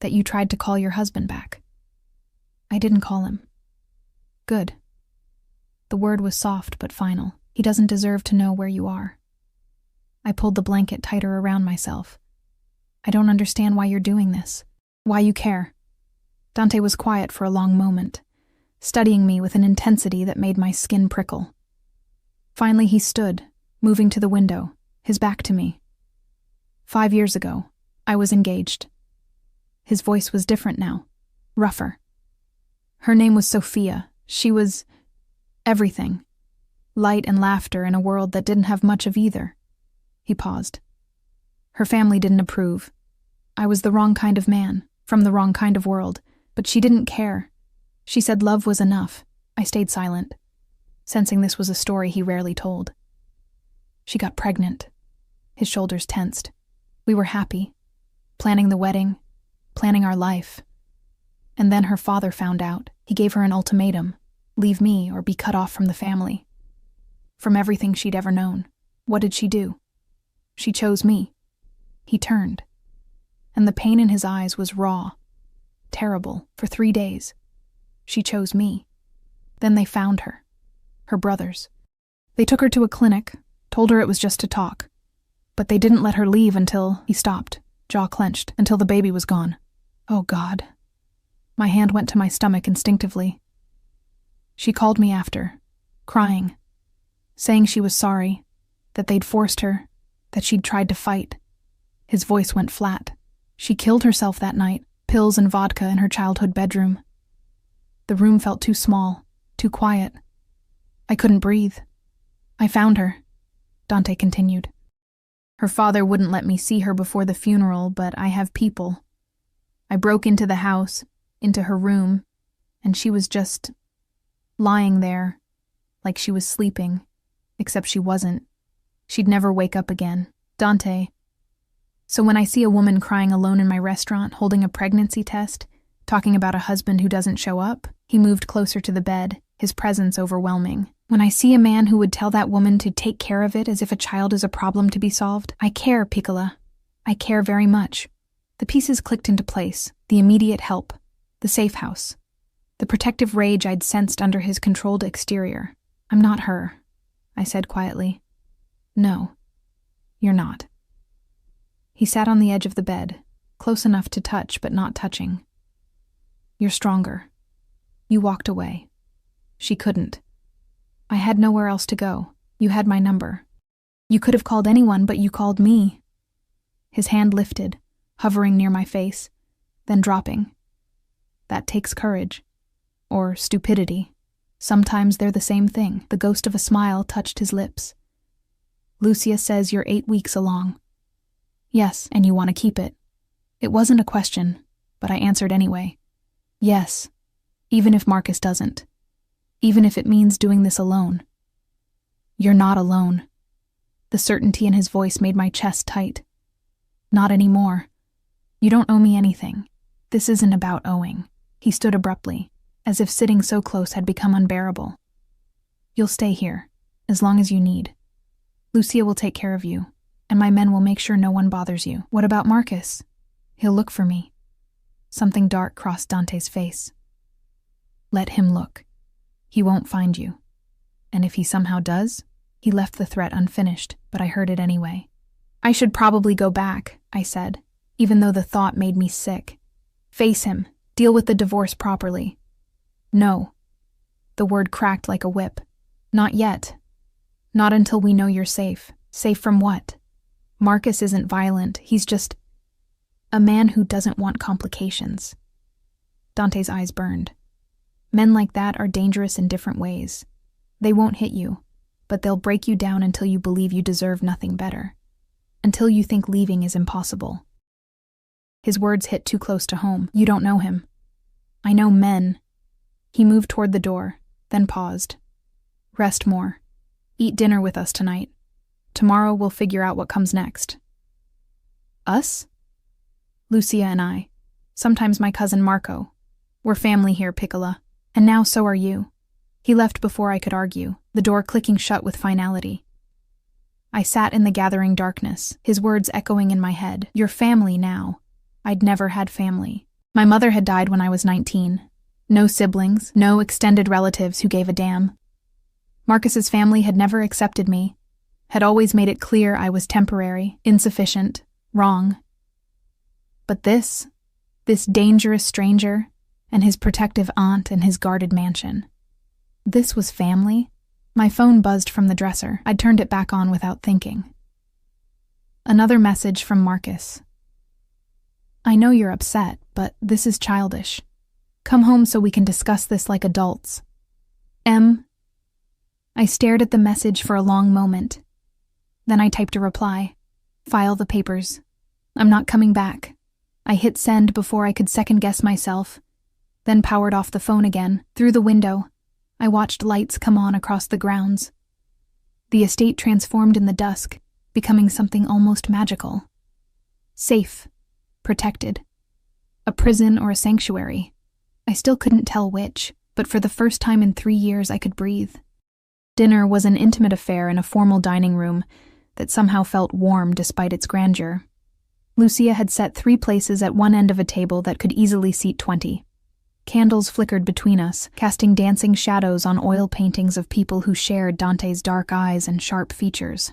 That you tried to call your husband back." "I didn't call him." "Good." The word was soft but final. "He doesn't deserve to know where you are." I pulled the blanket tighter around myself. "I don't understand why you're doing this. Why you care." Dante was quiet for a long moment, studying me with an intensity that made my skin prickle. Finally he stood, moving to the window, his back to me. 5 years ago, I was engaged. His voice was different now, rougher. Her name was Sophia. She was everything. Light and laughter in a world that didn't have much of either. He paused. Her family didn't approve. I was the wrong kind of man, from the wrong kind of world, but she didn't care. She said love was enough. I stayed silent, sensing this was a story he rarely told. She got pregnant. His shoulders tensed. We were happy, planning the wedding, planning our life. And then her father found out. He gave her an ultimatum: leave me or be cut off from the family. From everything she'd ever known. What did she do? She chose me. He turned. And the pain in his eyes was raw, terrible, for 3 days. She chose me. Then they found her. Her brothers. They took her to a clinic, told her it was just to talk. But they didn't let her leave until he stopped, jaw clenched, until the baby was gone. Oh God. My hand went to my stomach instinctively. She called me after, crying, saying she was sorry, that they'd forced her, that she'd tried to fight. His voice went flat. She killed herself that night, pills and vodka in her childhood bedroom. The room felt too small, too quiet. I couldn't breathe. I found her, Dante continued. Her father wouldn't let me see her before the funeral, but I have people. I broke into the house, into her room, and she was just lying there, like she was sleeping, except she wasn't. She'd never wake up again. Dante. So when I see a woman crying alone in my restaurant, holding a pregnancy test, talking about a husband who doesn't show up, he moved closer to the bed, his presence overwhelming. When I see a man who would tell that woman to take care of it as if a child is a problem to be solved, I care, Piccola. I care very much. The pieces clicked into place, the immediate help, the safe house. the protective rage I'd sensed under his controlled exterior. "I'm not her," I said quietly. "No, you're not." He sat on the edge of the bed, close enough to touch but not touching. "You're stronger. You walked away. She couldn't. I had nowhere else to go. You had my number. You could have called anyone, but you called me." His hand lifted, hovering near my face, then dropping. "That takes courage. Or stupidity. Sometimes they're the same thing." The ghost of a smile touched his lips. "Lucia says you're 8 weeks along." "Yes, and you want to keep it." It wasn't a question, but I answered anyway. "Yes, even if Marcus doesn't. Even if it means doing this alone." "You're not alone." The certainty in his voice made my chest tight. "Not anymore. You don't owe me anything. This isn't about owing." He stood abruptly, as if sitting so close had become unbearable. "You'll stay here, as long as you need. Lucia will take care of you, and my men will make sure no one bothers you." "What about Marcus?" "He'll look for me." Something dark crossed Dante's face. "Let him look. He won't find you. And if he somehow does..." He left the threat unfinished, but I heard it anyway. "I should probably go back," I said, even though the thought made me sick. "Face him. Deal with the divorce properly." "No." The word cracked like a whip. "Not yet. Not until we know you're safe." "Safe from what?" "Marcus isn't violent. He's just a man who doesn't want complications." Dante's eyes burned. "Men like that are dangerous in different ways. They won't hit you, but they'll break you down until you believe you deserve nothing better. Until you think leaving is impossible." His words hit too close to home. "You don't know him." "I know men." He moved toward the door, then paused. "Rest more. Eat dinner with us tonight. Tomorrow we'll figure out what comes next." "Us?" "Lucia and I. Sometimes my cousin Marco. We're family here, Piccola. And now so are you." He left before I could argue, the door clicking shut with finality. I sat in the gathering darkness, his words echoing in my head. "Your family now." I'd never had family. My mother had died when I was 19. No siblings, no extended relatives who gave a damn. Marcus's family had never accepted me, had always made it clear I was temporary, insufficient, wrong. But this dangerous stranger, and his protective aunt and his guarded mansion. This was family? My phone buzzed from the dresser. I turned it back on without thinking. Another message from Marcus. "I know you're upset, but this is childish. Come home so we can discuss this like adults. M." I stared at the message for a long moment. Then I typed a reply. "File the papers. I'm not coming back." I hit send before I could second-guess myself, then powered off the phone again. Through the window, I watched lights come on across the grounds. The estate transformed in the dusk, becoming something almost magical. Safe. Protected. A prison or a sanctuary. I still couldn't tell which, but for the first time in 3 years I could breathe. Dinner was an intimate affair in a formal dining room that somehow felt warm despite its grandeur. Lucia had set 3 places at one end of a table that could easily seat 20. Candles flickered between us, casting dancing shadows on oil paintings of people who shared Dante's dark eyes and sharp features.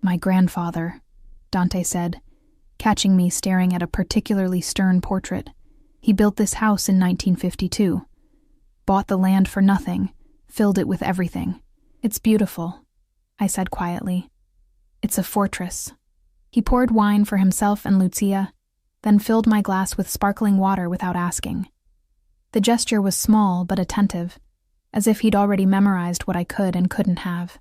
"My grandfather," Dante said, catching me staring at a particularly stern portrait. "He built this house in 1952. Bought the land for nothing, filled it with everything. It's beautiful," I said quietly. "It's a fortress." He poured wine for himself and Lucia, then filled my glass with sparkling water without asking. The gesture was small but attentive, as if he'd already memorized what I could and couldn't have.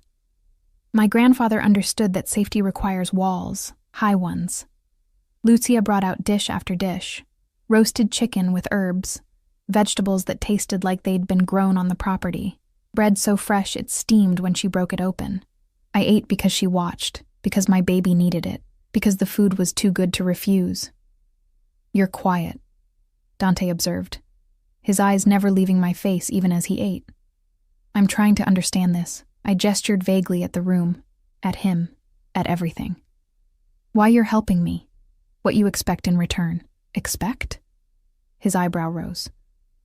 My grandfather understood that safety requires walls, high ones. Lucia brought out dish after dish, roasted chicken with herbs, vegetables that tasted like they'd been grown on the property, bread so fresh it steamed when she broke it open. I ate because she watched, because my baby needed it, because the food was too good to refuse. "You're quiet," Dante observed, his eyes never leaving my face even as he ate. "I'm trying to understand this." I gestured vaguely at the room, at him, at everything. "Why you're helping me. What you expect in return." "Expect?" His eyebrow rose.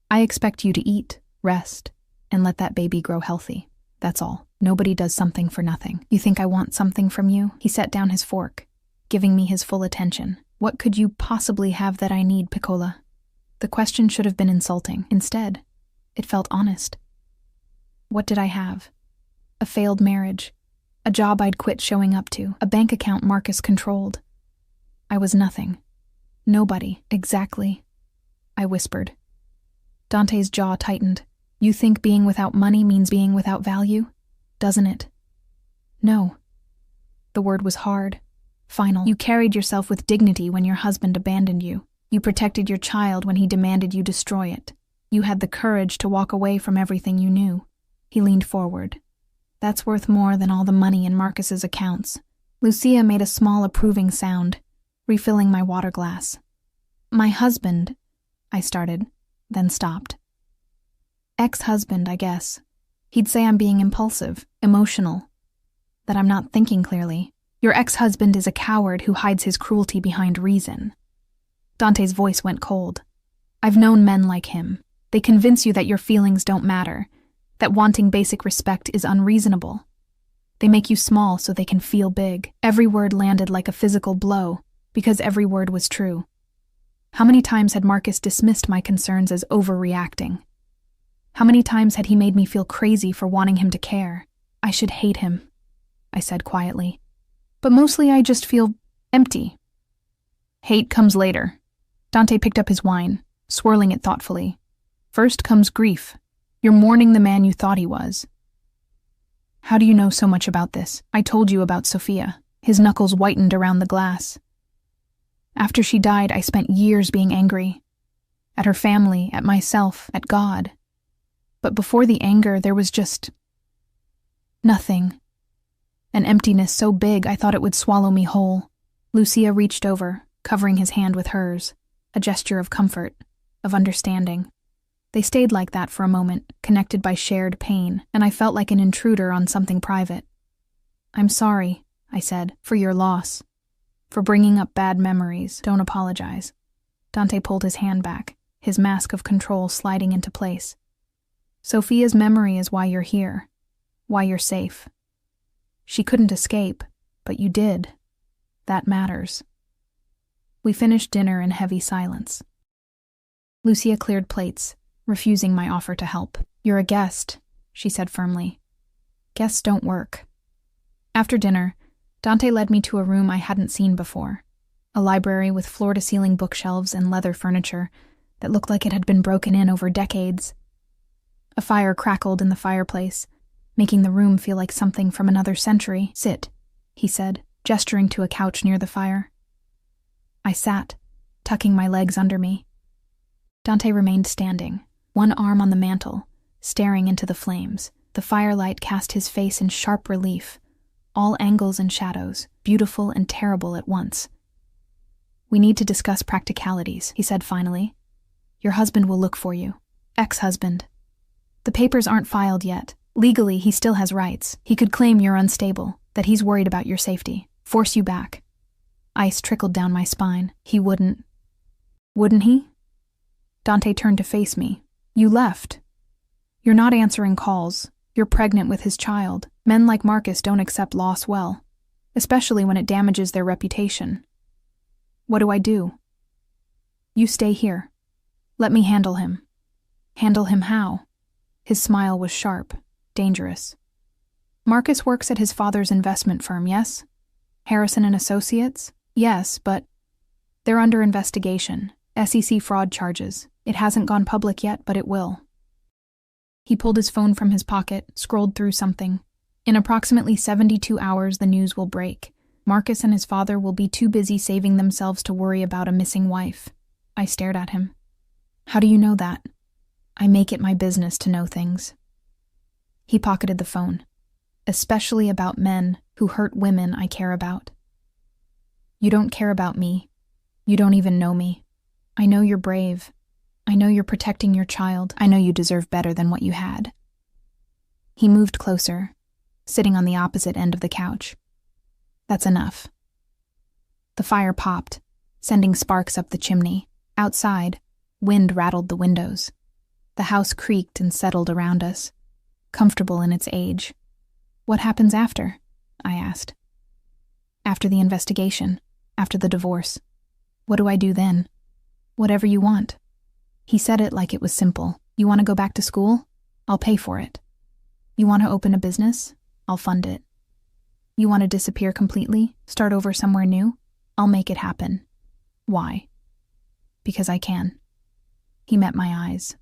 I expect you to eat, rest, and let that baby grow healthy. That's all. Nobody does something for nothing. You think I want something from you? He set down his fork, giving me his full attention. What could you possibly have that I need, Piccola? The question should have been insulting. Instead, it felt honest. What did I have? A failed marriage, a job I'd quit showing up to, a bank account Marcus controlled. I was nothing. Nobody, exactly. I whispered. Dante's jaw tightened. You think being without money means being without value? Doesn't it? No. The word was hard, final. You carried yourself with dignity when your husband abandoned you. You protected your child when he demanded you destroy it. You had the courage to walk away from everything you knew. He leaned forward. That's worth more than all the money in Marcus's accounts. Lucia made a small approving sound, refilling my water glass. My husband, I started, then stopped. Ex-husband, I guess. He'd say I'm being impulsive, emotional, that I'm not thinking clearly. Your ex-husband is a coward who hides his cruelty behind reason. Dante's voice went cold. I've known men like him. They convince you that your feelings don't matter, that wanting basic respect is unreasonable. They make you small so they can feel big. Every word landed like a physical blow, because every word was true. How many times had Marcus dismissed my concerns as overreacting? How many times had he made me feel crazy for wanting him to care? I should hate him, I said quietly. But mostly I just feel empty. Hate comes later. Dante picked up his wine, swirling it thoughtfully. First comes grief. You're mourning the man you thought he was. How do you know so much about this? I told you about Sophia. His knuckles whitened around the glass. After she died, I spent years being angry. At her family, at myself, at God. But before the anger, there was just nothing. An emptiness so big I thought it would swallow me whole. Lucia reached over, covering his hand with hers, a gesture of comfort, of understanding. They stayed like that for a moment, connected by shared pain, and I felt like an intruder on something private. I'm sorry, I said, for your loss. For bringing up bad memories. Don't apologize. Dante pulled his hand back, his mask of control sliding into place. Sophia's memory is why you're here, why you're safe. She couldn't escape, but you did. That matters. We finished dinner in heavy silence. Lucia cleared plates, refusing my offer to help. You're a guest, she said firmly. Guests don't work. After dinner, Dante led me to a room I hadn't seen before, a library with floor-to-ceiling bookshelves and leather furniture that looked like it had been broken in over decades. A fire crackled in the fireplace, making the room feel like something from another century. Sit, he said, gesturing to a couch near the fire. I sat, tucking my legs under me. Dante remained standing, one arm on the mantel, staring into the flames. The firelight cast his face in sharp relief, all angles and shadows, beautiful and terrible at once. We need to discuss practicalities, he said finally. Your husband will look for you. Ex-husband. The papers aren't filed yet. Legally, he still has rights. He could claim you're unstable, that he's worried about your safety, force you back. Ice trickled down my spine. He wouldn't. Wouldn't he? Dante turned to face me. You left. You're not answering calls. You're pregnant with his child. Men like Marcus don't accept loss well, especially when it damages their reputation. What do I do? You stay here. Let me handle him. Handle him how? His smile was sharp, dangerous. Marcus works at his father's investment firm, yes? Harrison and Associates? Yes, but they're under investigation. SEC fraud charges. It hasn't gone public yet, but it will. He pulled his phone from his pocket, scrolled through something. In approximately 72 hours, the news will break. Marcus and his father will be too busy saving themselves to worry about a missing wife. I stared at him. How do you know that? I make it my business to know things. He pocketed the phone. Especially about men who hurt women I care about. You don't care about me. You don't even know me. I know you're brave. I know you're protecting your child. I know you deserve better than what you had. He moved closer, sitting on the opposite end of the couch. That's enough. The fire popped, sending sparks up the chimney. Outside, wind rattled the windows. The house creaked and settled around us, comfortable in its age. "What happens after?" I asked. "After the investigation, after the divorce. What do I do then?" "Whatever you want." He said it like it was simple. "You want to go back to school? I'll pay for it. You want to open a business? I'll fund it. You want to disappear completely, start over somewhere new? I'll make it happen." "Why?" "Because I can." He met my eyes.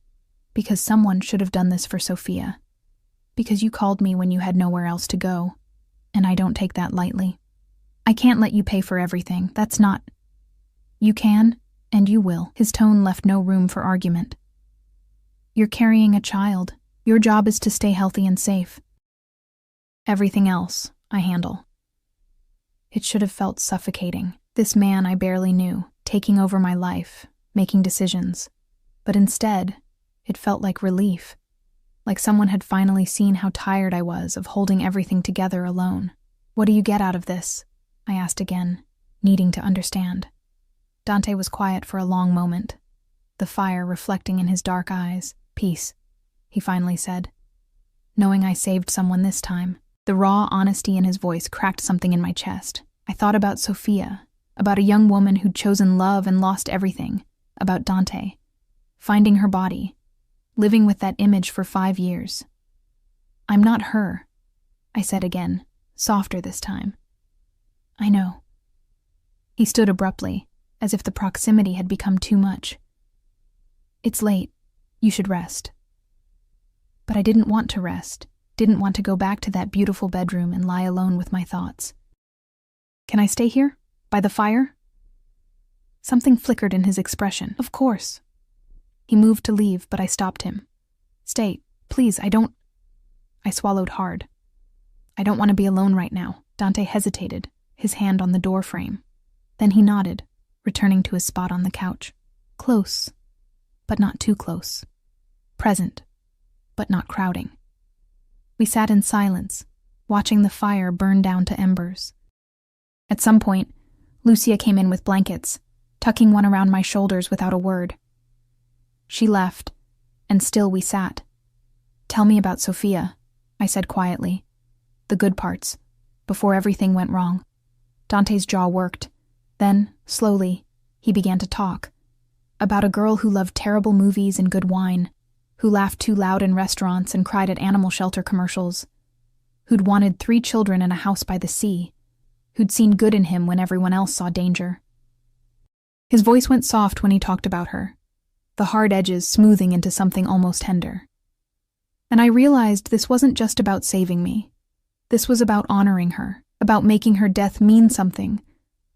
"Because someone should have done this for Sophia. Because you called me when you had nowhere else to go, and I don't take that lightly. I can't let you pay for everything. That's not—" "You can, and you will." His tone left no room for argument. "You're carrying a child. Your job is to stay healthy and safe. Everything else, I handle." It should have felt suffocating. This man I barely knew, taking over my life, making decisions. But instead, it felt like relief. Like someone had finally seen how tired I was of holding everything together alone. "What do you get out of this?" I asked again, needing to understand. Dante was quiet for a long moment, the fire reflecting in his dark eyes. "Peace," he finally said. "Knowing I saved someone this time." The raw honesty in his voice cracked something in my chest. I thought about Sophia, about a young woman who'd chosen love and lost everything, about Dante, finding her body, living with that image for 5 years. "I'm not her," I said again, softer this time. "I know." He stood abruptly, as if the proximity had become too much. "It's late. You should rest." But I didn't want to rest, didn't want to go back to that beautiful bedroom and lie alone with my thoughts. "Can I stay here? By the fire?" Something flickered in his expression. "Of course." He moved to leave, but I stopped him. "Stay, please, I swallowed hard. "I don't want to be alone right now." Dante hesitated, his hand on the door frame. Then he nodded, returning to his spot on the couch. Close, but not too close. Present, but not crowding. We sat in silence, watching the fire burn down to embers. At some point, Lucia came in with blankets, tucking one around my shoulders without a word. She left, and still we sat. "Tell me about Sophia," I said quietly. "The good parts, before everything went wrong." Dante's jaw worked. Then, slowly, he began to talk. About a girl who loved terrible movies and good wine, who laughed too loud in restaurants and cried at animal shelter commercials, who'd wanted 3 children and a house by the sea, who'd seen good in him when everyone else saw danger. His voice went soft when he talked about her, the hard edges smoothing into something almost tender. And I realized this wasn't just about saving me. This was about honoring her, about making her death mean something,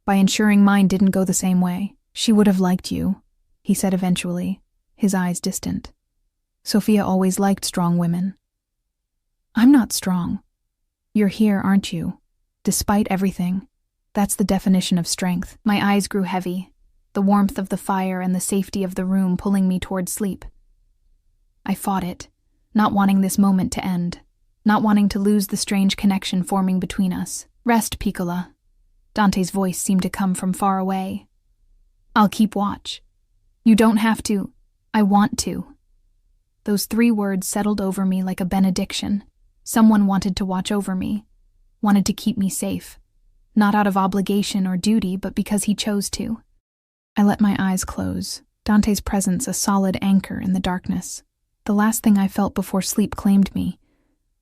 by ensuring mine didn't go the same way. "She would have liked you," he said eventually, his eyes distant. "Sophia always liked strong women." "I'm not strong. You're here, aren't you? Despite everything. That's the definition of strength." My eyes grew heavy, the warmth of the fire and the safety of the room pulling me toward sleep. I fought it, not wanting this moment to end, not wanting to lose the strange connection forming between us. "Rest, Piccola." Dante's voice seemed to come from far away. "I'll keep watch. You don't have to. I want to." Those 3 words settled over me like a benediction. Someone wanted to watch over me, wanted to keep me safe, not out of obligation or duty, but because he chose to. I let my eyes close, Dante's presence a solid anchor in the darkness. The last thing I felt before sleep claimed me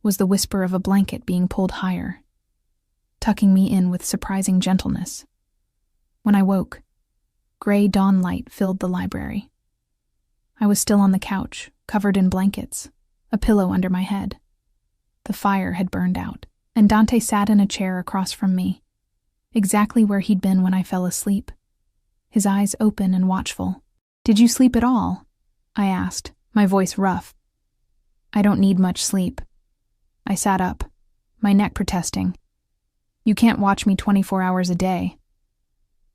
was the whisper of a blanket being pulled higher, tucking me in with surprising gentleness. When I woke, gray dawn light filled the library. I was still on the couch, covered in blankets, a pillow under my head. The fire had burned out, and Dante sat in a chair across from me, exactly where he'd been when I fell asleep, his eyes open and watchful. "Did you sleep at all?" I asked, my voice rough. "I don't need much sleep." I sat up, my neck protesting. "You can't watch me 24 hours a day."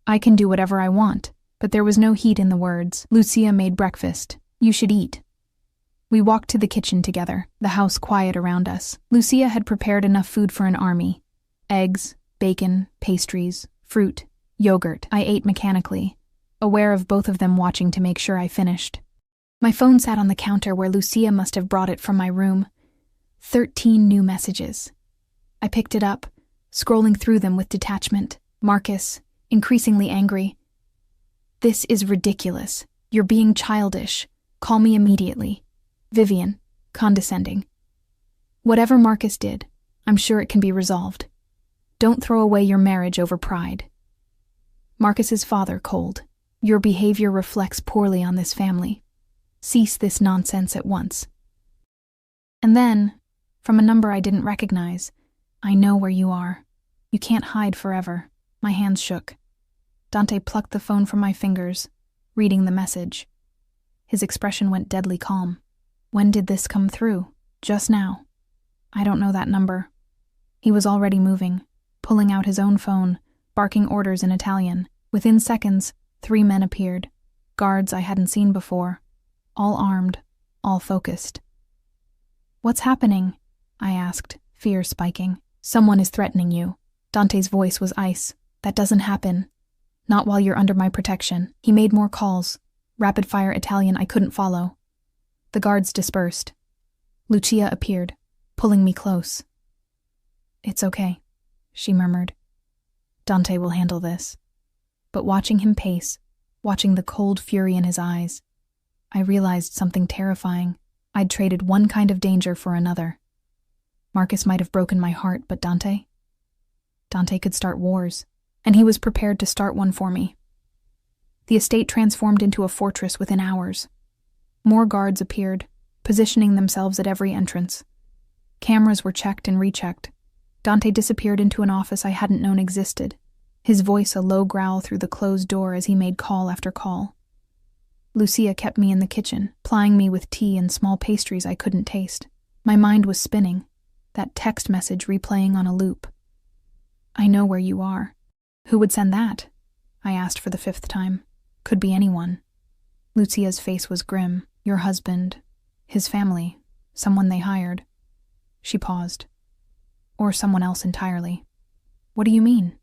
"I can do whatever I want," but there was no heat in the words. "Lucia made breakfast. You should eat." We walked to the kitchen together, the house quiet around us. Lucia had prepared enough food for an army. Eggs, bacon, pastries, fruit, yogurt. I ate mechanically, aware of both of them watching to make sure I finished. My phone sat on the counter where Lucia must have brought it from my room. 13 new messages. I picked it up, scrolling through them with detachment. Marcus, increasingly angry. This is ridiculous. You're being childish. Call me immediately. Vivian, condescending. Whatever Marcus did, I'm sure it can be resolved. Don't throw away your marriage over pride. Marcus's father, cold. Your behavior reflects poorly on this family. Cease this nonsense at once. And then, from a number I didn't recognize, I know where you are. You can't hide forever. My hands shook. Dante plucked the phone from my fingers, reading the message. His expression went deadly calm. When did this come through? Just now. I don't know that number. He was already moving, pulling out his own phone, barking orders in Italian. Within seconds, 3 men appeared. Guards I hadn't seen before. All armed, all focused. What's happening? I asked, fear spiking. Someone is threatening you. Dante's voice was ice. That doesn't happen. Not while you're under my protection. He made more calls. Rapid-fire Italian I couldn't follow. The guards dispersed. Lucia appeared, pulling me close. It's okay, she murmured. Dante will handle this. But watching him pace, watching the cold fury in his eyes, I realized something terrifying. I'd traded one kind of danger for another. Marcus might have broken my heart, but Dante? Dante could start wars, and he was prepared to start one for me. The estate transformed into a fortress within hours. More guards appeared, positioning themselves at every entrance. Cameras were checked and rechecked. Dante disappeared into an office I hadn't known existed, his voice a low growl through the closed door as he made call after call. Lucia kept me in the kitchen, plying me with tea and small pastries I couldn't taste. My mind was spinning, that text message replaying on a loop. I know where you are. Who would send that? I asked for the 5th time. Could be anyone. Lucia's face was grim. Your husband, his family, someone they hired. She paused. Or someone else entirely. What do you mean?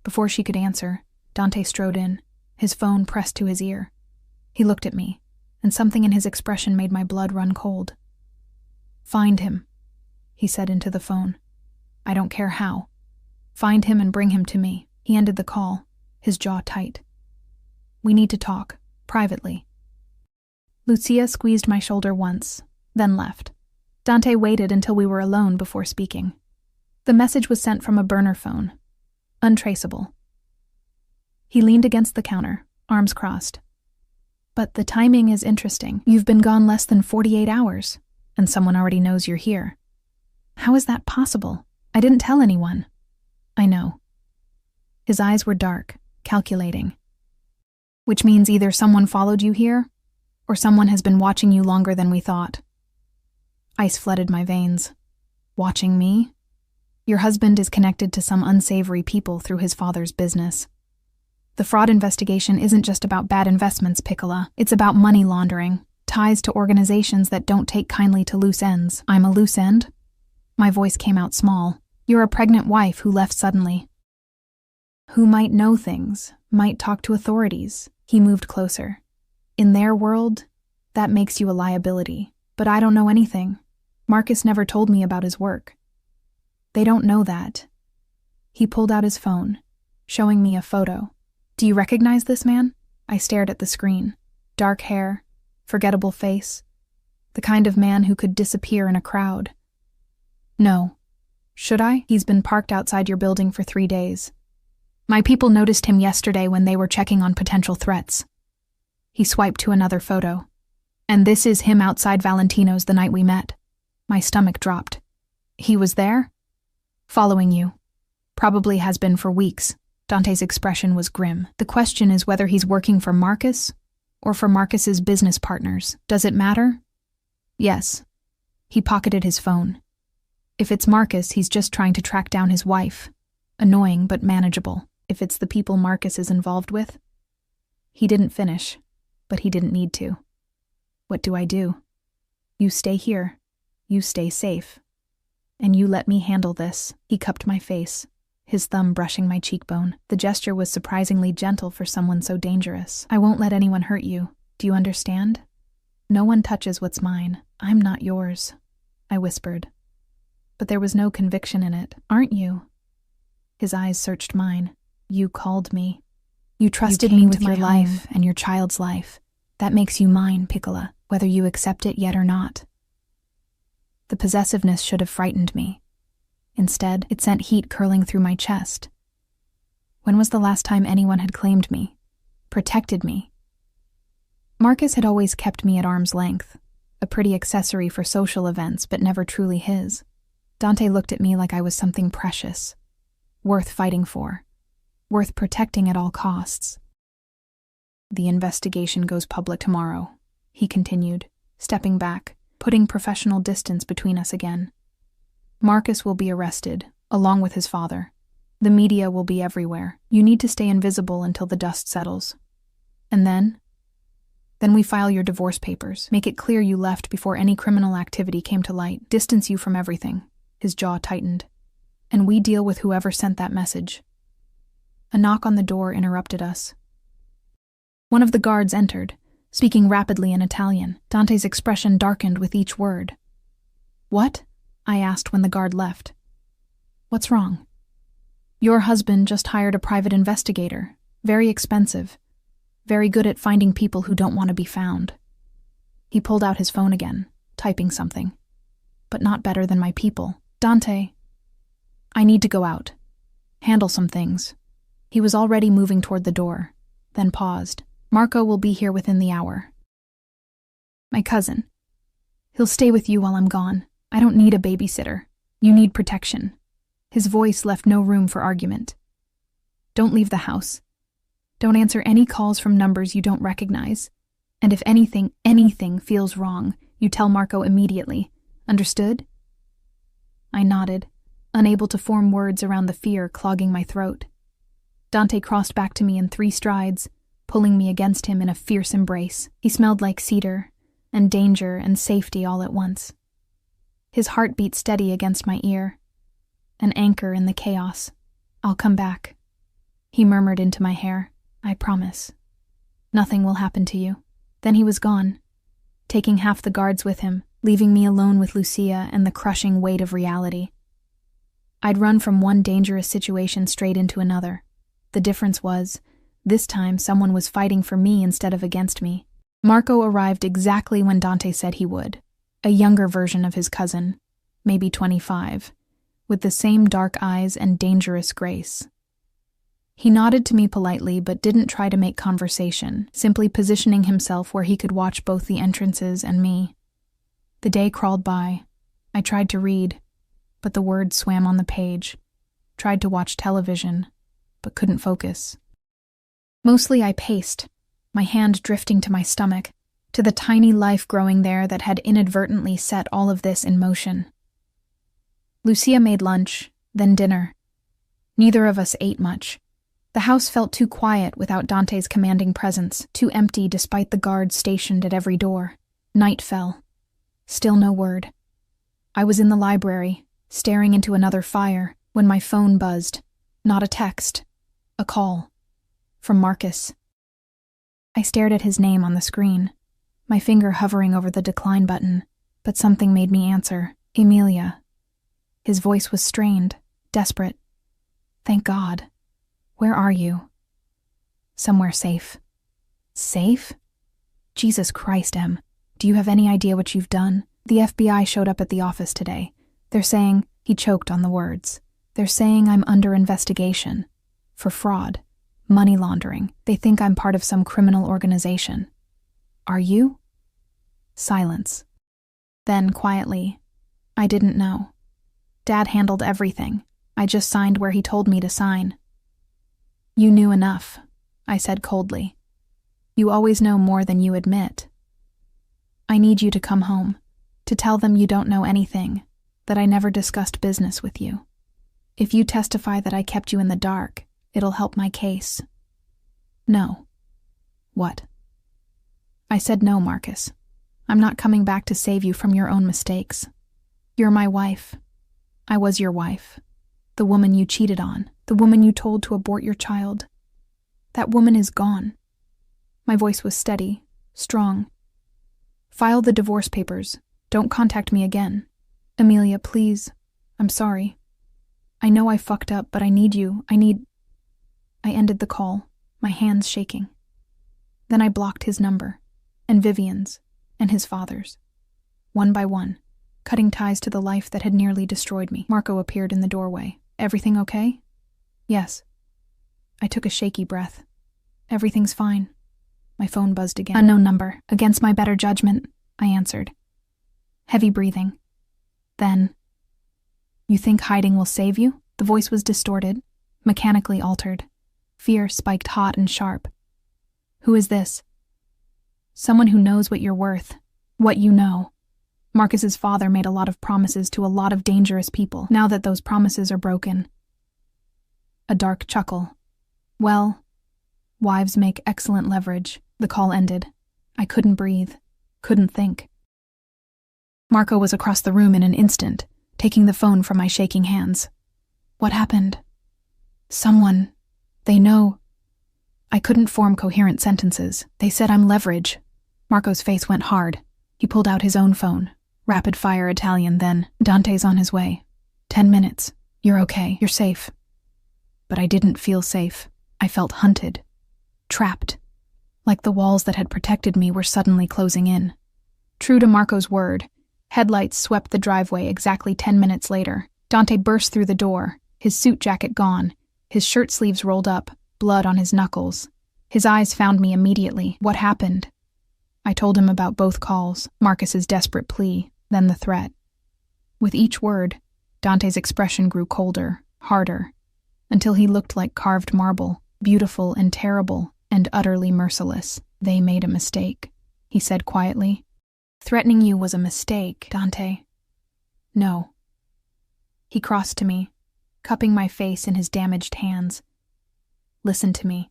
Before she could answer, Dante strode in, his phone pressed to his ear. He looked at me, and something in his expression made my blood run cold. Find him, he said into the phone. I don't care how. Find him and bring him to me. He ended the call, his jaw tight. We need to talk, privately. Lucia squeezed my shoulder once, then left. Dante waited until we were alone before speaking. The message was sent from a burner phone. Untraceable. He leaned against the counter, arms crossed. But the timing is interesting. You've been gone less than 48 hours, and someone already knows you're here. How is that possible? I didn't tell anyone. I know. His eyes were dark, calculating. Which means either someone followed you here, or someone has been watching you longer than we thought. Ice flooded my veins. Watching me? Your husband is connected to some unsavory people through his father's business. The fraud investigation isn't just about bad investments, Piccola. It's about money laundering, ties to organizations that don't take kindly to loose ends. I'm a loose end? My voice came out small. You're a pregnant wife who left suddenly. Who might know things, might talk to authorities. He moved closer. In their world, that makes you a liability. But I don't know anything. Marcus never told me about his work. They don't know that. He pulled out his phone, showing me a photo. Do you recognize this man? I stared at the screen. Dark hair, forgettable face. The kind of man who could disappear in a crowd. No. Should I? He's been parked outside your building for 3 days. My people noticed him yesterday when they were checking on potential threats. He swiped to another photo. And this is him outside Valentino's the night we met. My stomach dropped. He was there? Following you. Probably has been for weeks. Dante's expression was grim. The question is whether he's working for Marcus or for Marcus's business partners. Does it matter? Yes. He pocketed his phone. If it's Marcus, he's just trying to track down his wife. Annoying, but manageable. If it's the people Marcus is involved with? He didn't finish, but he didn't need to. What do I do? You stay here. You stay safe. And you let me handle this. He cupped my face, his thumb brushing my cheekbone. The gesture was surprisingly gentle for someone so dangerous. I won't let anyone hurt you. Do you understand? No one touches what's mine. I'm not yours, I whispered. But there was no conviction in it. Aren't you? His eyes searched mine. You called me. You trusted me with your life and your child's life. That makes you mine, Piccola, whether you accept it yet or not. The possessiveness should have frightened me. Instead, it sent heat curling through my chest. When was the last time anyone had claimed me, protected me? Marcus had always kept me at arm's length, a pretty accessory for social events, but never truly his. Dante looked at me like I was something precious, worth fighting for, worth protecting at all costs. The investigation goes public tomorrow, he continued, stepping back, putting professional distance between us again. Marcus will be arrested, along with his father. The media will be everywhere. You need to stay invisible until the dust settles. And then we file your divorce papers, make it clear you left before any criminal activity came to light, distance you from everything. His jaw tightened. And we deal with whoever sent that message. A knock on the door interrupted us. One of the guards entered, speaking rapidly in Italian. Dante's expression darkened with each word. What? I asked when the guard left. What's wrong? Your husband just hired a private investigator, very expensive, very good at finding people who don't want to be found. He pulled out his phone again, typing something. But not better than my people. Dante, I need to go out. Handle some things. He was already moving toward the door, then paused. Marco will be here within the hour. My cousin. He'll stay with you while I'm gone. I don't need a babysitter. You need protection. His voice left no room for argument. Don't leave the house. Don't answer any calls from numbers you don't recognize. And if anything feels wrong, you tell Marco immediately. Understood? I nodded, unable to form words around the fear clogging my throat. Dante crossed back to me in 3 strides, pulling me against him in a fierce embrace. He smelled like cedar, and danger and safety all at once. His heart beat steady against my ear. An anchor in the chaos. I'll come back. He murmured into my hair. I promise. Nothing will happen to you. Then he was gone, taking half the guards with him, leaving me alone with Lucia and the crushing weight of reality. I'd run from one dangerous situation straight into another. The difference was, this time someone was fighting for me instead of against me. Marco arrived exactly when Dante said he would. A younger version of his cousin, maybe 25, with the same dark eyes and dangerous grace. He nodded to me politely but didn't try to make conversation, simply positioning himself where he could watch both the entrances and me. The day crawled by. I tried to read, but the words swam on the page. Tried to watch television, but couldn't focus. Mostly I paced, my hand drifting to my stomach, to the tiny life growing there that had inadvertently set all of this in motion. Lucia made lunch, then dinner. Neither of us ate much. The house felt too quiet without Dante's commanding presence, too empty despite the guards stationed at every door. Night fell. Still no word. I was in the library, staring into another fire, when my phone buzzed. Not a text. A call. From Marcus. I stared at his name on the screen, my finger hovering over the decline button, but something made me answer. Emilia. His voice was strained, desperate. Thank God. Where are you? Somewhere safe. Safe? Jesus Christ, Em. Do you have any idea what you've done? The FBI showed up at the office today. They're saying, he choked on the words. They're saying I'm under investigation. For fraud. Money laundering. They think I'm part of some criminal organization. Are you? Silence. Then, quietly, I didn't know. Dad handled everything. I just signed where he told me to sign. You knew enough, I said coldly. You always know more than you admit. I need you to come home, to tell them you don't know anything, that I never discussed business with you. If you testify that I kept you in the dark, it'll help my case. No. What? I said no, Marcus. I'm not coming back to save you from your own mistakes. You're my wife. I was your wife. The woman you cheated on, the woman you told to abort your child. That woman is gone. My voice was steady, strong. File the divorce papers. Don't contact me again. Amelia, please. I'm sorry. I know I fucked up, but I need you. I ended the call, my hands shaking. Then I blocked his number, and Vivian's, and his father's. One by one, cutting ties to the life that had nearly destroyed me. Marco appeared in the doorway. Everything okay? Yes. I took a shaky breath. Everything's fine. My phone buzzed again. Unknown number. Against my better judgment, I answered. Heavy breathing. Then, you think hiding will save you? The voice was distorted, mechanically altered. Fear spiked hot and sharp. Who is this? Someone who knows what you're worth. What you know. Marcus's father made a lot of promises to a lot of dangerous people. Now that those promises are broken. A dark chuckle. Well, wives make excellent leverage. The call ended. I couldn't breathe. Couldn't think. Marco was across the room in an instant, taking the phone from my shaking hands. What happened? Someone. They know. I couldn't form coherent sentences. They said I'm leverage. Marco's face went hard. He pulled out his own phone. Rapid-fire Italian, then, Dante's on his way. 10 minutes. You're okay. You're safe. But I didn't feel safe. I felt hunted. Trapped. Like the walls that had protected me were suddenly closing in. True to Marco's word, headlights swept the driveway exactly 10 minutes later. Dante burst through the door, his suit jacket gone, his shirt sleeves rolled up, blood on his knuckles. His eyes found me immediately. What happened? I told him about both calls, Marcus's desperate plea, then the threat. With each word, Dante's expression grew colder, harder, until he looked like carved marble, beautiful and terrible, and utterly merciless. They made a mistake, he said quietly. Threatening you was a mistake, Dante. No. He crossed to me, cupping my face in his damaged hands. Listen to me.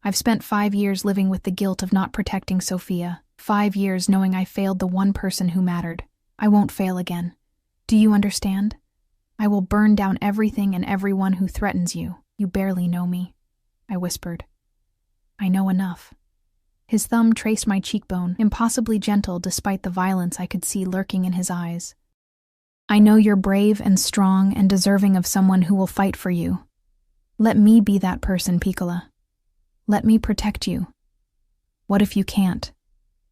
I've spent 5 years living with the guilt of not protecting Sophia, 5 years knowing I failed the one person who mattered. I won't fail again. Do you understand? I will burn down everything and everyone who threatens you. You barely know me, I whispered. I know enough. His thumb traced my cheekbone, impossibly gentle despite the violence I could see lurking in his eyes. I know you're brave and strong and deserving of someone who will fight for you. Let me be that person, Piccola. Let me protect you. What if you can't?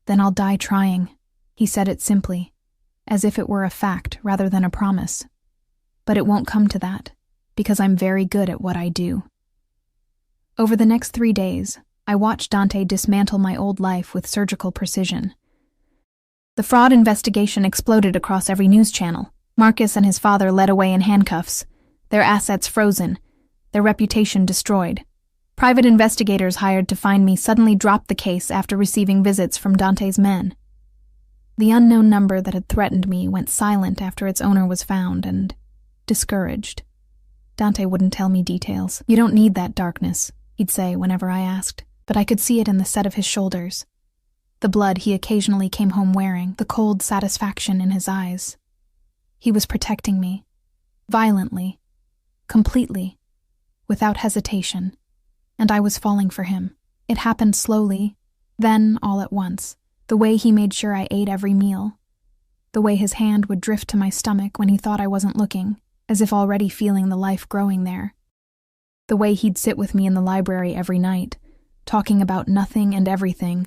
Then I'll die trying. He said it simply, as if it were a fact rather than a promise. But it won't come to that, because I'm very good at what I do. Over the next 3 days, I watched Dante dismantle my old life with surgical precision. The fraud investigation exploded across every news channel. Marcus and his father led away in handcuffs, their assets frozen, their reputation destroyed. Private investigators hired to find me suddenly dropped the case after receiving visits from Dante's men. The unknown number that had threatened me went silent after its owner was found, and discouraged. Dante wouldn't tell me details. You don't need that darkness, he'd say whenever I asked, but I could see it in the set of his shoulders. The blood he occasionally came home wearing, the cold satisfaction in his eyes. He was protecting me. Violently. Completely. Without hesitation. And I was falling for him. It happened slowly, then all at once. The way he made sure I ate every meal. The way his hand would drift to my stomach when he thought I wasn't looking, as if already feeling the life growing there. The way he'd sit with me in the library every night, talking about nothing and everything,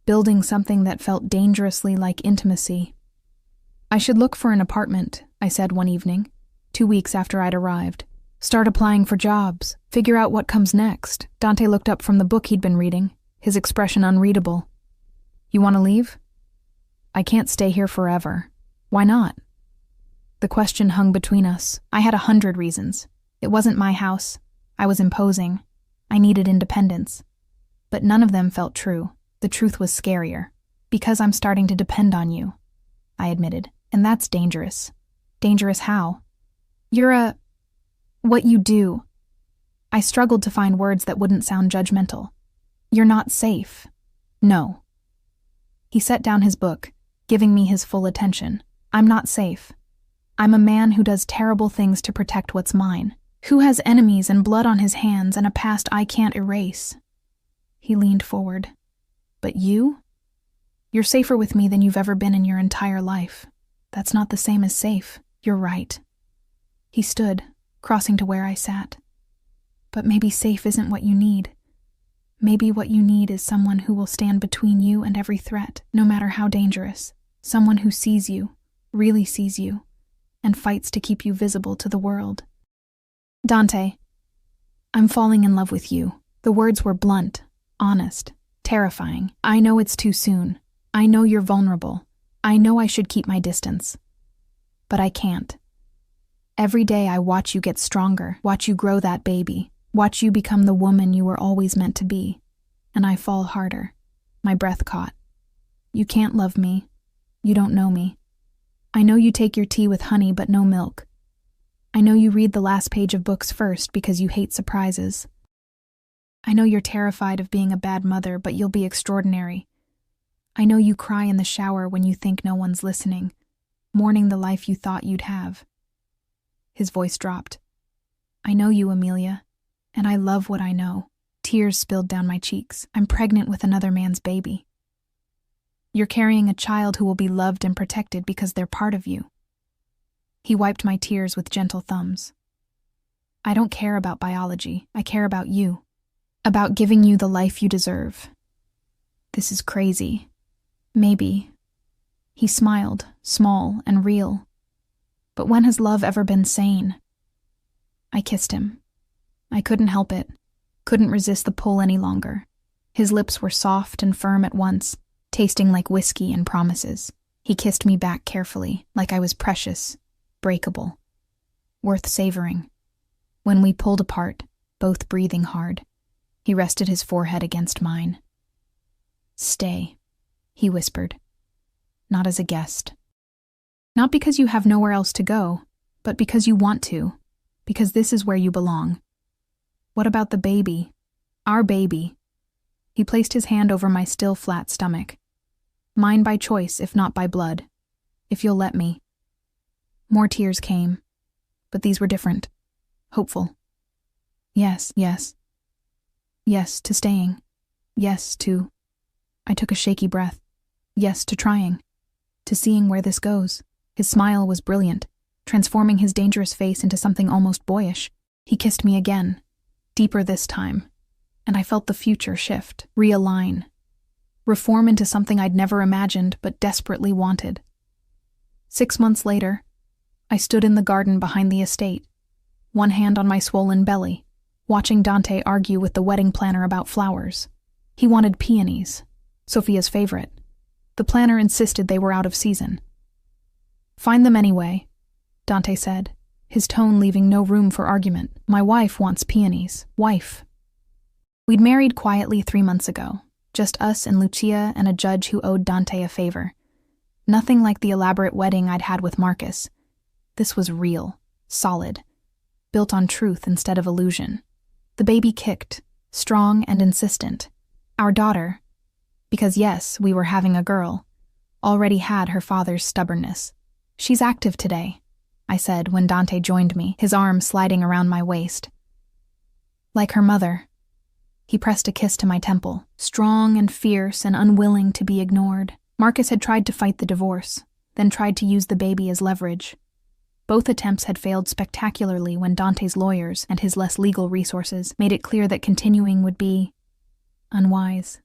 building something that felt dangerously like intimacy. I should look for an apartment, I said one evening, 2 weeks after I'd arrived. Start applying for jobs, figure out what comes next. Dante looked up from the book he'd been reading, his expression unreadable. You want to leave? I can't stay here forever. Why not? The question hung between us. I had 100 reasons. It wasn't my house. I was imposing. I needed independence. But none of them felt true. The truth was scarier. Because I'm starting to depend on you, I admitted. And that's dangerous. Dangerous how? You're what you do. I struggled to find words that wouldn't sound judgmental. You're not safe. No. He set down his book, giving me his full attention. I'm not safe. I'm a man who does terrible things to protect what's mine, who has enemies and blood on his hands and a past I can't erase. He leaned forward. But you? You're safer with me than you've ever been in your entire life. That's not the same as safe. You're right. He stood, crossing to where I sat. But maybe safe isn't what you need. Maybe what you need is someone who will stand between you and every threat, no matter how dangerous. Someone who sees you, really sees you, and fights to keep you visible to the world. Dante, I'm falling in love with you. The words were blunt, honest, terrifying. I know it's too soon. I know you're vulnerable. I know I should keep my distance. But I can't. Every day I watch you get stronger, watch you grow that baby, watch you become the woman you were always meant to be. And I fall harder, my breath caught. You can't love me. You don't know me. I know you take your tea with honey but no milk. I know you read the last page of books first because you hate surprises. I know you're terrified of being a bad mother, but you'll be extraordinary. I know you cry in the shower when you think no one's listening, mourning the life you thought you'd have. His voice dropped. I know you, Amelia, and I love what I know. Tears spilled down my cheeks. I'm pregnant with another man's baby. You're carrying a child who will be loved and protected because they're part of you. He wiped my tears with gentle thumbs. I don't care about biology. I care about you. About giving you the life you deserve. This is crazy. Maybe. He smiled, small and real. But when has love ever been sane? I kissed him. I couldn't help it. Couldn't resist the pull any longer. His lips were soft and firm at once, tasting like whiskey and promises. He kissed me back carefully, like I was precious, breakable, worth savoring. When we pulled apart, both breathing hard, he rested his forehead against mine. Stay, he whispered. Not as a guest. Not because you have nowhere else to go, but because you want to, because this is where you belong. What about the baby? Our baby. He placed his hand over my still flat stomach. Mine by choice, if not by blood. If you'll let me. More tears came, but these were different. Hopeful. Yes, yes. Yes to staying. Yes to... I took a shaky breath. Yes to trying. To seeing where this goes. His smile was brilliant, transforming his dangerous face into something almost boyish. He kissed me again, deeper this time, and I felt the future shift, realign, reform into something I'd never imagined but desperately wanted. 6 months later, I stood in the garden behind the estate, one hand on my swollen belly, watching Dante argue with the wedding planner about flowers. He wanted peonies, Sophia's favorite. The planner insisted they were out of season. Find them anyway, Dante said, his tone leaving no room for argument. My wife wants peonies. Wife. We'd married quietly 3 months ago, just us and Lucia and a judge who owed Dante a favor. Nothing like the elaborate wedding I'd had with Marcus. This was real, solid, built on truth instead of illusion. The baby kicked, strong and insistent. Our daughter, because yes, we were having a girl, already had her father's stubbornness. She's active today, I said when Dante joined me, his arm sliding around my waist. Like her mother. He pressed a kiss to my temple, strong and fierce and unwilling to be ignored. Marcus had tried to fight the divorce, then tried to use the baby as leverage. Both attempts had failed spectacularly when Dante's lawyers and his less legal resources made it clear that continuing would be unwise.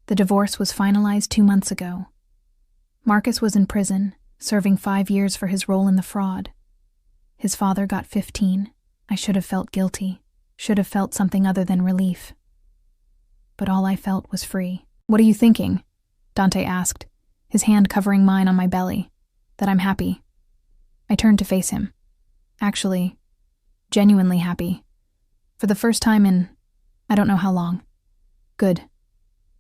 The divorce was finalized 2 months ago. Marcus was in prison, serving 5 years for his role in the fraud. His father got 15. I should have felt guilty, should have felt something other than relief. But all I felt was free. What are you thinking? Dante asked, his hand covering mine on my belly. That I'm happy. I turned to face him. Actually, genuinely happy. For the first time in, I don't know how long. Good.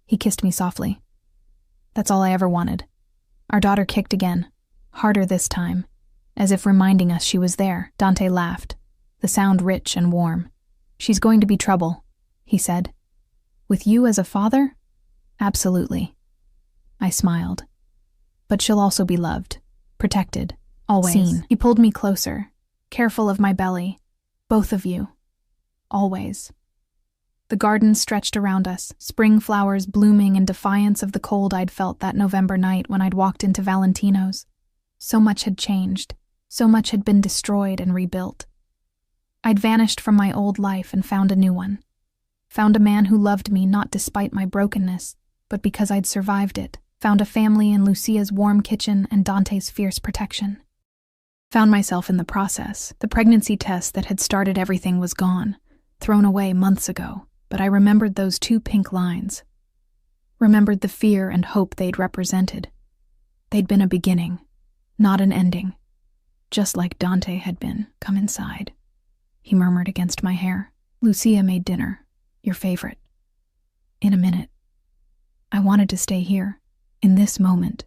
He kissed me softly. That's all I ever wanted. Our daughter kicked again, harder this time, as if reminding us she was there. Dante laughed, the sound rich and warm. She's going to be trouble, he said. With you as a father? Absolutely. I smiled. But she'll also be loved, protected, always. Seen. He pulled me closer, careful of my belly. Both of you. Always. The garden stretched around us, spring flowers blooming in defiance of the cold I'd felt that November night when I'd walked into Valentino's. So much had changed. So much had been destroyed and rebuilt. I'd vanished from my old life and found a new one. Found a man who loved me not despite my brokenness, but because I'd survived it. Found a family in Lucia's warm kitchen and Dante's fierce protection. Found myself in the process. The pregnancy test that had started everything was gone, thrown away months ago, but I remembered those 2 pink lines. Remembered the fear and hope they'd represented. They'd been a beginning, not an ending. Just like Dante had been. Come inside, he murmured against my hair. Lucia made dinner, your favorite. In a minute. I wanted to stay here, in this moment,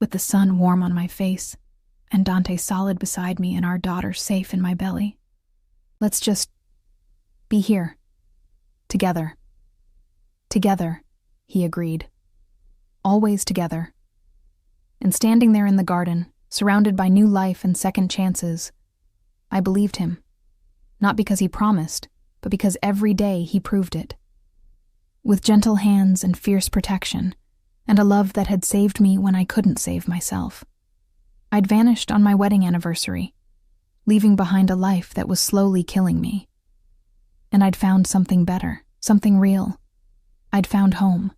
with the sun warm on my face, and Dante solid beside me and our daughter safe in my belly. Let's just be here. Together. Together, he agreed. Always together. And standing there in the garden, surrounded by new life and second chances, I believed him. Not because he promised, but because every day he proved it. With gentle hands and fierce protection, and a love that had saved me when I couldn't save myself. I'd vanished on my wedding anniversary, leaving behind a life that was slowly killing me. And I'd found something better, something real. I'd found home.